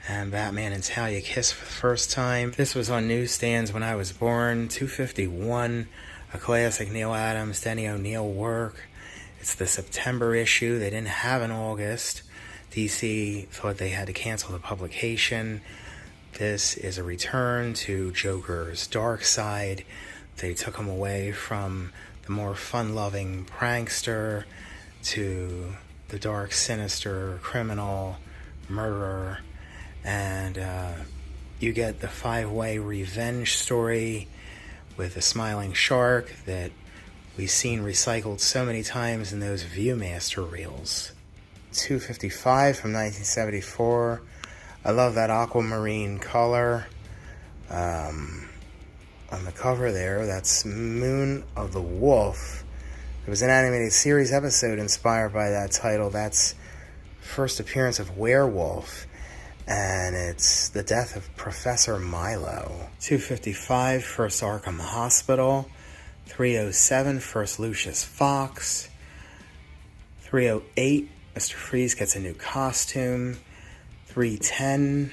Speaker 2: and Batman and Talia kiss for the first time. This was on newsstands when I was born. 251, a classic Neil Adams, Denny O'Neil work. It's the September issue. They didn't have an August. DC thought they had to cancel the publication. This is a return to Joker's dark side. They took him away from the more fun-loving prankster to the dark, sinister criminal, murderer. And you get the five-way revenge story with a smiling shark that we've seen recycled so many times in those Viewmaster reels. 255 from 1974. I love that aquamarine color. On the cover there, that's Moon of the Wolf. There was an animated series episode inspired by that title. That's first appearance of Werewolf, and it's the death of Professor Milo. 255, first Arkham Hospital. 307, first Lucius Fox. 308, Mr. Freeze gets a new costume. 310,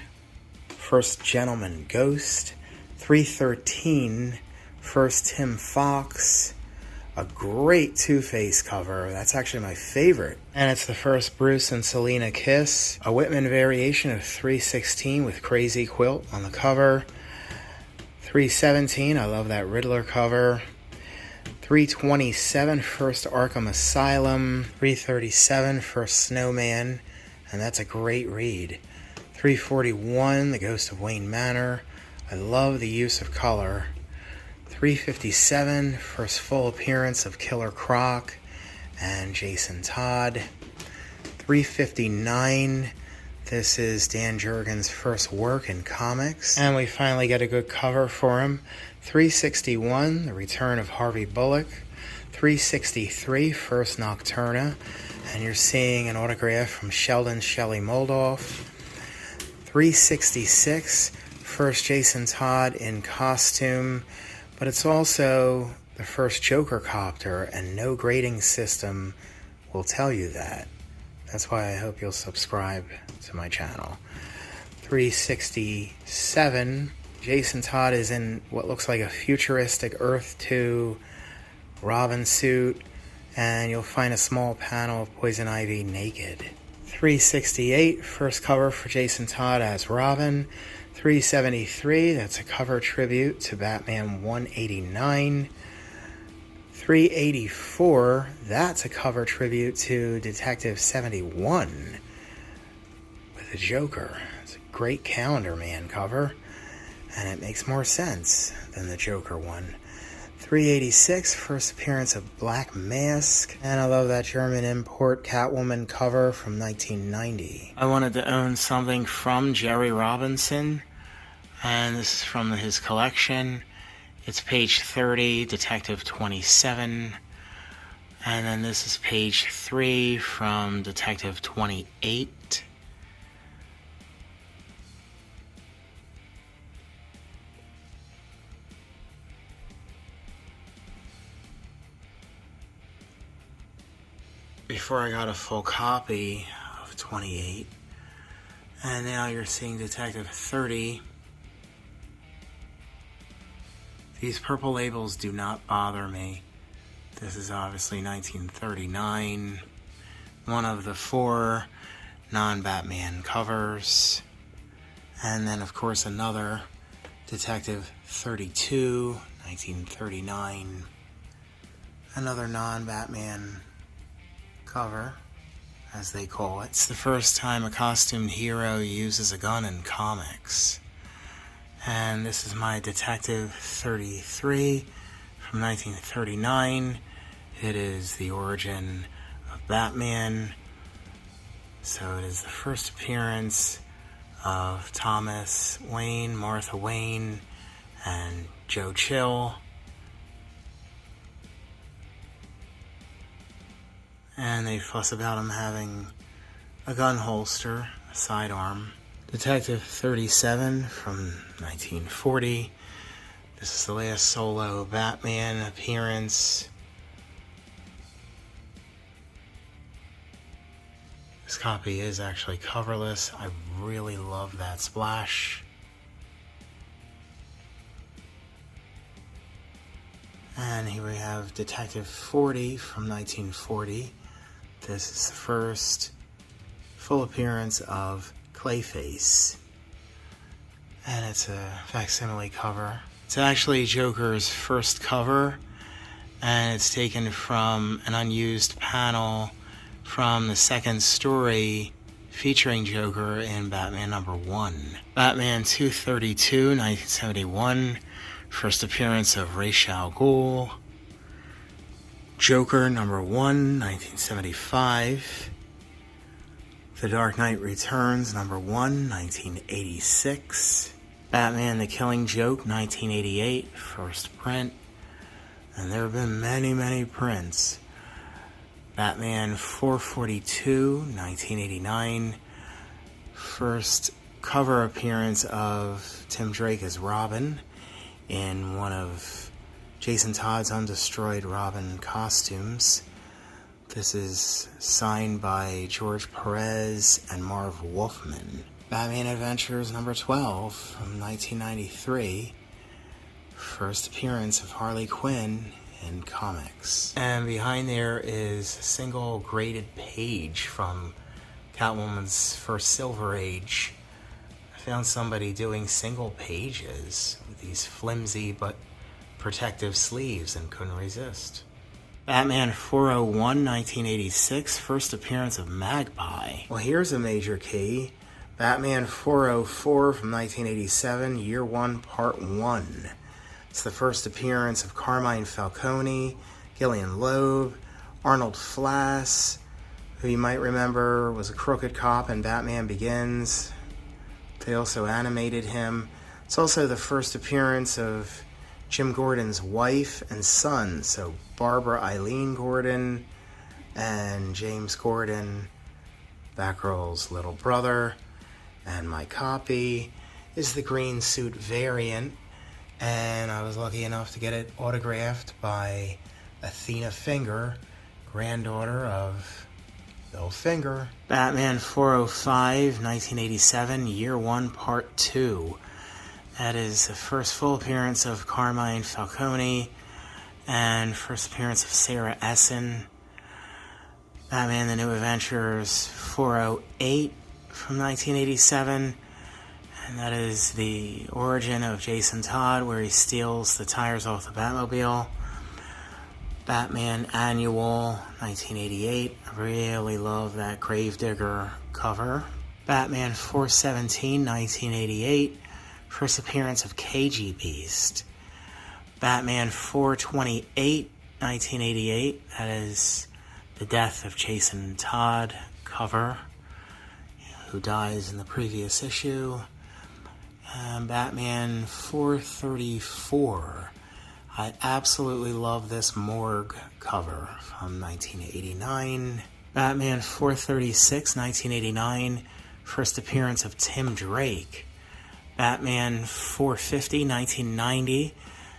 Speaker 2: first Gentleman Ghost. 313, first Tim Fox. A great Two-Face cover. That's actually my favorite. And it's the first Bruce and Selina kiss. A Whitman variation of 316 with Crazy Quilt on the cover. 317, I love that Riddler cover. 327, first Arkham Asylum. 337, first Snowman. And that's a great read. 341, The Ghost of Wayne Manor. I love the use of color. 357, first full appearance of Killer Croc and Jason Todd. 359, this is Dan Jurgens' first work in comics. And we finally get a good cover for him. 361, the return of Harvey Bullock. 363, first Nocturna. And you're seeing an autograph from Sheldon Shelley Moldoff. 366, first Jason Todd in costume. But it's also the first Joker copter, and no grading system will tell you that. That's why I hope you'll subscribe to my channel. 367, Jason Todd is in what looks like a futuristic Earth 2 Robin suit, and you'll find a small panel of Poison Ivy naked. 368, first cover for Jason Todd as Robin. 373, that's a cover tribute to Batman 189. 384, that's a cover tribute to Detective 71 with the Joker. It's a great Calendar Man cover, and it makes more sense than the Joker one. 386, first appearance of Black Mask. And I love that German import Catwoman cover from 1990. I wanted to own something from Jerry Robinson, and this is from his collection. It's page 30, Detective 27. And then this is page 3 from Detective 28. Before I got a full copy of 28. And now you're seeing Detective 30. These purple labels do not bother me. This is obviously 1939. One of the 4 non-Batman covers. And then, of course, another Detective 32, 1939. Another non-Batman cover, as they call it. It's the first time a costumed hero uses a gun in comics. And this is my Detective 33 from 1939. It is the origin of Batman. So it is the first appearance of Thomas Wayne, Martha Wayne, and Joe Chill. And they fuss about him having a gun holster, a sidearm. Detective 37 from 1940. This is the last solo Batman appearance. This copy is actually coverless. I really love that splash. And here we have Detective 40 from 1940. This is the first full appearance of Clayface. And it's a facsimile cover. It's actually Joker's first cover, and it's taken from an unused panel from the second story featuring Joker in Batman #1. Batman 232, 1971, first appearance of Ra's al Ghul. Joker #1, 1975. The Dark Knight Returns #1, 1986. Batman the Killing Joke, 1988, first print. And there have been many, many prints. Batman 442, 1989. First cover appearance of Tim Drake as Robin in one of Jason Todd's Undestroyed Robin costumes. This is signed by George Perez and Marv Wolfman. Batman Adventures #12 from 1993. First appearance of Harley Quinn in comics. And behind there is a single graded page from Catwoman's first Silver Age. I found somebody doing single pages with these flimsy but protective sleeves and couldn't resist. Batman 401, 1986, first appearance of Magpie. Well, here's a major key. Batman 404 from 1987, Year 1, Part 1. It's the first appearance of Carmine Falcone, Gillian Loeb, Arnold Flass, who you might remember was a crooked cop in Batman Begins. They also animated him. It's also the first appearance of Jim Gordon's wife and son, so Barbara Eileen Gordon and James Gordon, Batgirl's little brother. And my copy is the green suit variant, and I was lucky enough to get it autographed by Athena Finger, granddaughter of Bill Finger. Batman 405, 1987, Year 1, Part 2. That is the first full appearance of Carmine Falcone and first appearance of Sarah Essen. Batman The New Adventures 408 from 1987. And that is the origin of Jason Todd, where he steals the tires off the Batmobile. Batman Annual 1988. I really love that Gravedigger cover. Batman 417, 1988. First appearance of KG Beast. Batman 428, 1988. That is the death of Jason Todd cover, who dies in the previous issue. Batman 434. I absolutely love this Morgue cover from 1989. Batman 436, 1989. First appearance of Tim Drake. Batman 450, 1990.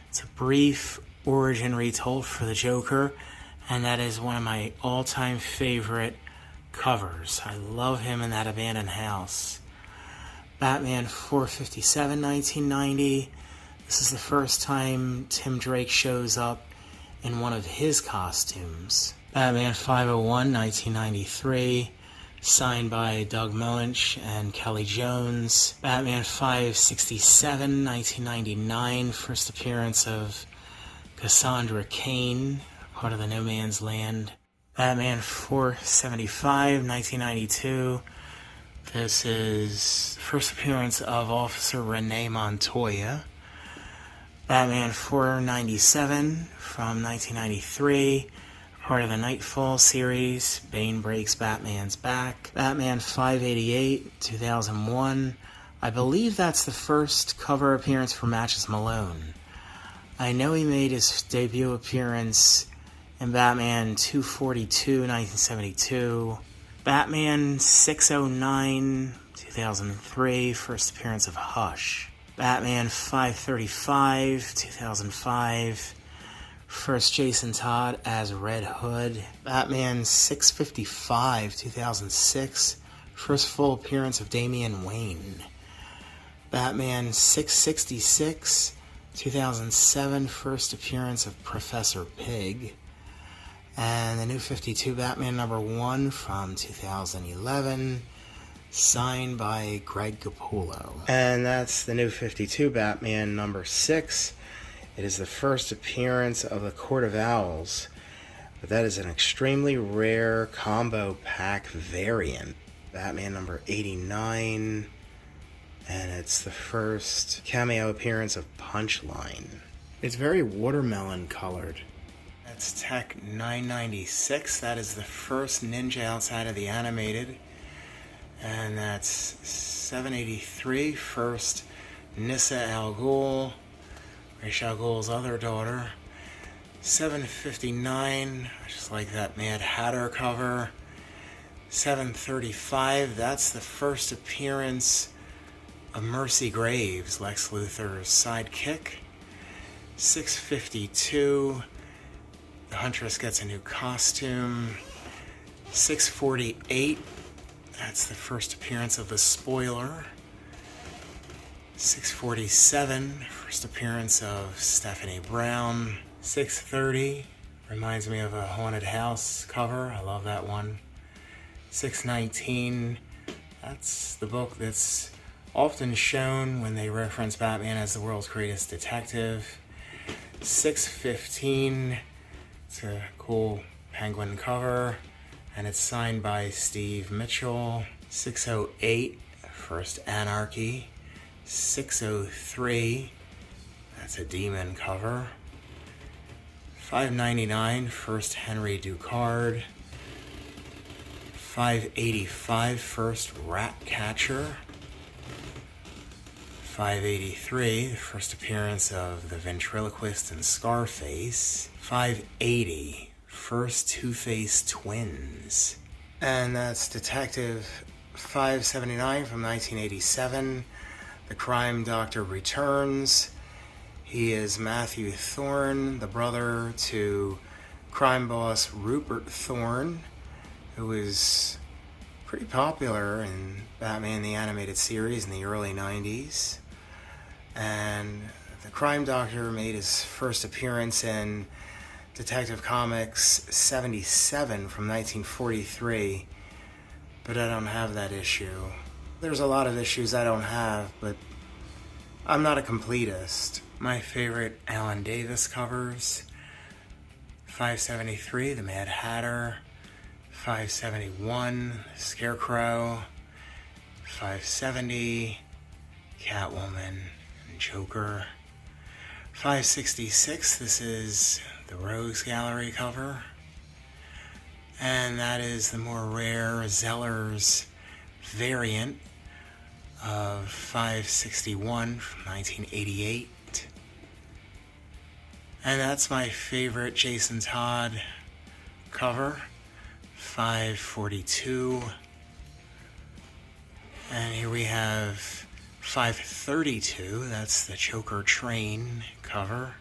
Speaker 2: It's a brief origin retold for the Joker, and that is one of my all-time favorite covers. I love him in that abandoned house. Batman 457, 1990. This is the first time Tim Drake shows up in one of his costumes. Batman 501, 1993. Signed by Doug Moench and Kelly Jones. Batman 567, 1999. First appearance of Cassandra Cain, part of the No Man's Land. Batman 475, 1992. This is the first appearance of Officer Renee Montoya. Batman 497 from 1993, part of the Nightfall series. Bane breaks Batman's back. Batman 588, 2001. I believe that's the first cover appearance for Matches Malone. I know he made his debut appearance in Batman 242, 1972. Batman 609, 2003, first appearance of Hush. Batman 535, 2005, first Jason Todd as Red Hood. Batman 655, 2006, first full appearance of Damian Wayne. Batman 666, 2007, first appearance of Professor Pig. And the New 52 Batman #1 from 2011, signed by Greg Capullo. And that's the New 52 Batman #6. It is the first appearance of the Court of Owls, but that is an extremely rare combo pack variant. Batman #89, and it's the first cameo appearance of Punchline. It's very watermelon colored. That's Tech 996. That is the first Ninja outside of the animated. And that's 783, first Nissa Al Ghul, Ra's al Ghul's other daughter. 759, I just like that Mad Hatter cover. 735, that's the first appearance of Mercy Graves, Lex Luthor's sidekick. 652, the Huntress gets a new costume. 648, that's the first appearance of the Spoiler. 647, first appearance of Stephanie Brown. 630, reminds me of a Haunted House cover. I love that one. 619, that's the book that's often shown when they reference Batman as the world's greatest detective. 615, it's a cool penguin cover, and it's signed by Steve Mitchell. 608, first Anarchy. 603, that's a Demon cover. 599, first Henry Ducard. 585, first Ratcatcher. 583, the first appearance of the Ventriloquist and Scarface. 580, first Two-Face twins. And that's Detective 579 from 1987. The Crime Doctor returns. He is Matthew Thorne, the brother to crime boss Rupert Thorne, who was pretty popular in Batman the Animated Series in the early 90s. And the Crime Doctor made his first appearance in Detective Comics 77 from 1943, but I don't have that issue. There's a lot of issues I don't have, but I'm not a completist. My favorite Alan Davis covers: 573, The Mad Hatter; 571, Scarecrow; 570, Catwoman and Joker; 566, this is the Rogues Gallery cover. And that is the more rare Zeller's variant of 561 from 1988. And that's my favorite Jason Todd cover, 542. And here we have 532, that's the Choker Train cover.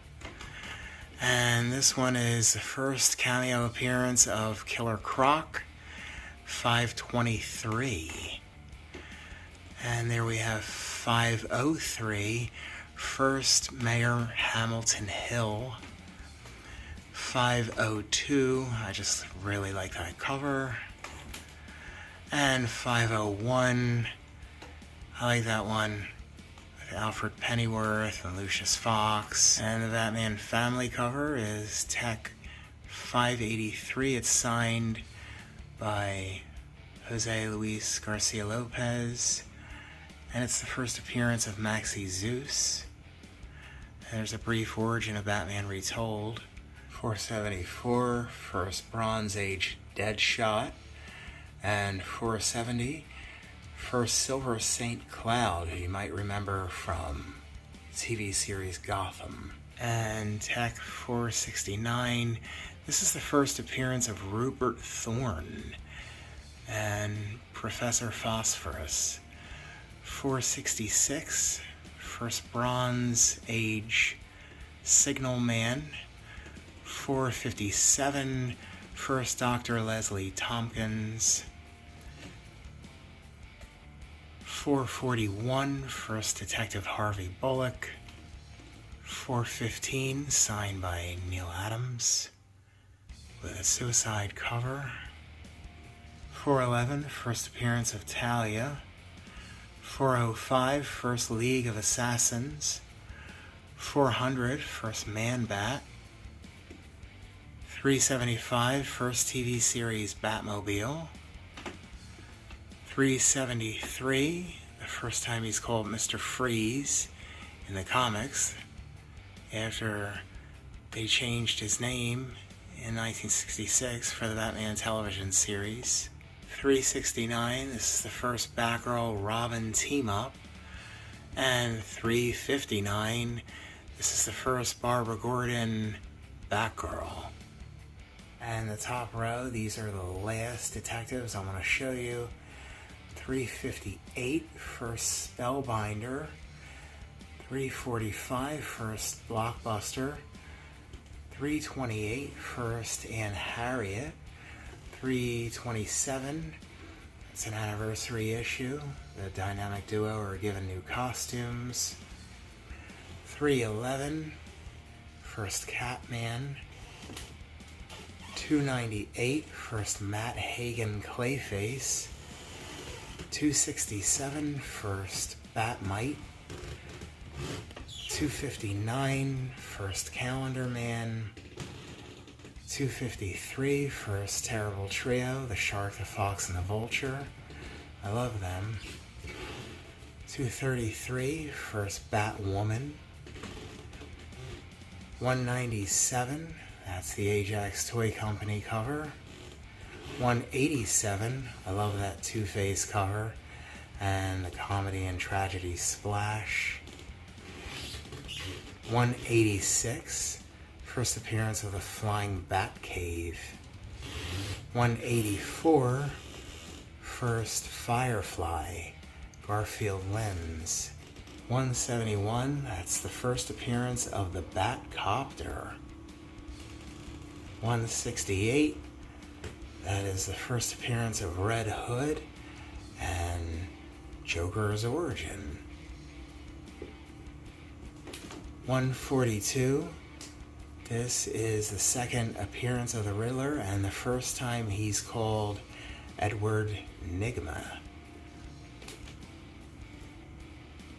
Speaker 2: And this one is the first cameo appearance of Killer Croc, 523. And there we have 503, first Mayor Hamilton Hill. 502, I just really like that cover. And 501, I like that one, with Alfred Pennyworth and Lucius Fox. And the Batman Family cover is Tech 583. It's signed by Jose Luis Garcia Lopez. And it's the first appearance of Maxie Zeus. There's a brief origin of Batman Retold. 474, first Bronze Age Deadshot. And 470, first Silver St. Cloud, who you might remember from TV series Gotham. And Tech 469, this is the first appearance of Rupert Thorne and Professor Phosphorus. 466, first Bronze Age Signal Man. 457, first Dr. Leslie Tompkins. 441, first Detective Harvey Bullock. 415, signed by Neil Adams with a suicide cover. 411, first appearance of Talia. 405, first League of Assassins. 400, first Man-Bat. 375, first TV series Batmobile. 373, the first time he's called Mr. Freeze in the comics, after they changed his name in 1966 for the Batman television series. 369, this is the first Batgirl Robin team-up. And 359, this is the first Barbara Gordon Batgirl. And the top row, these are the last detectives I want to show you. 358, first Spellbinder. 345, first Blockbuster. 328, first Anne Harriet. 327, it's an anniversary issue. The dynamic duo are given new costumes. 311, first Catman. 298, first Matt Hagen Clayface. 267, first Batmite. 259, first Calendar Man. 253, first Terrible Trio, the Shark, the Fox, and the Vulture. I love them. 233, first Batwoman. 197, that's the Ajax Toy Company cover. 187, I love that Two-Face cover, and the comedy and tragedy splash. 186, first appearance of the Flying Batcave. 184, first Firefly, Garfield Lens. 171, that's the first appearance of the Batcopter. 168, that is the first appearance of Red Hood and Joker's origin. 142, this is the second appearance of the Riddler and the first time he's called Edward Nygma.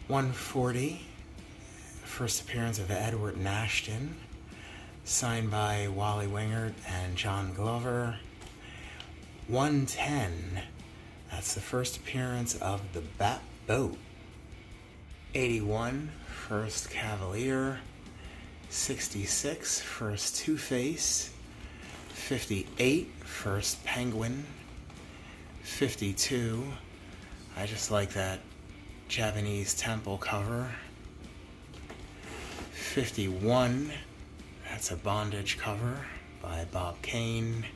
Speaker 2: 140, first appearance of Edward Nashton, signed by Wally Wingert and John Glover. 110, that's the first appearance of the Bat Boat. 81, first Cavalier. 66, first Two-Face. 58, first Penguin. 52, I just like that Japanese temple cover. 51, that's a bondage cover by Bob Kane.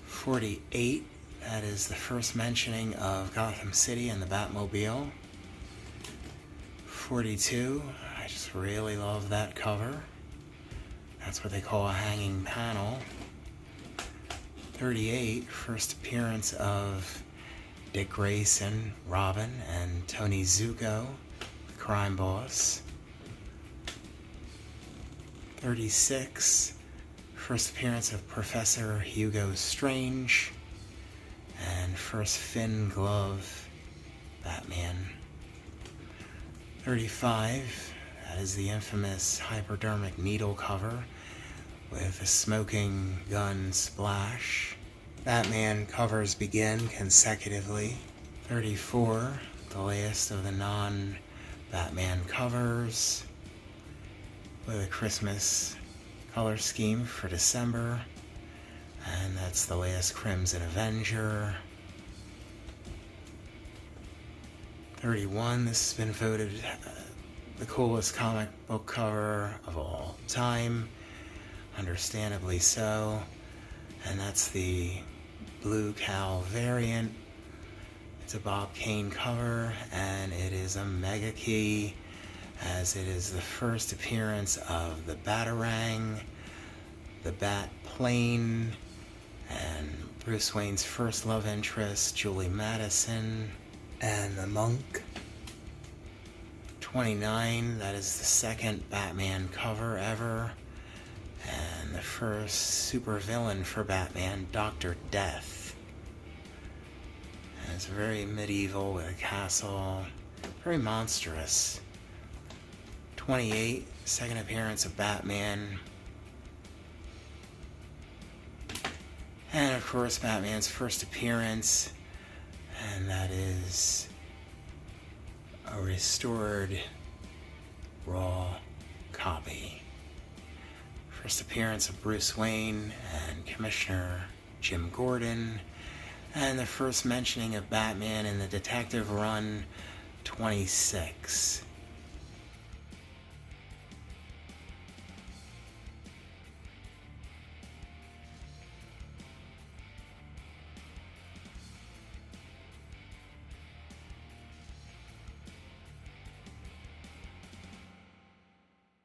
Speaker 2: 48, that is the first mentioning of Gotham City and the Batmobile. 42, I just really love that cover. That's what they call a hanging panel. 38, first appearance of Dick Grayson, Robin, and Tony Zuko, the crime boss. 36, first appearance of Professor Hugo Strange, and first Finn Glove Batman. 35, that is the infamous hypodermic needle cover with a smoking gun splash. Batman covers begin consecutively. 34, the latest of the non-Batman covers with a Christmas color scheme for December, and that's the latest Crimson Avenger. 31, this has been voted the coolest comic book cover of all time. Understandably so, and that's the Blue Cow variant. It's a Bob Kane cover, and it is a mega key, as it is the first appearance of the Batarang, the Bat Plane, and Bruce Wayne's first love interest, Julie Madison, and the Monk. 29, that is the second Batman cover ever, and the first supervillain for Batman, Dr. Death. And it's very medieval with a castle, very monstrous. 28, second appearance of Batman. And of course, Batman's first appearance, and that is a restored raw copy. First appearance of Bruce Wayne and Commissioner Jim Gordon, and the first mentioning of Batman in the Detective Run 26.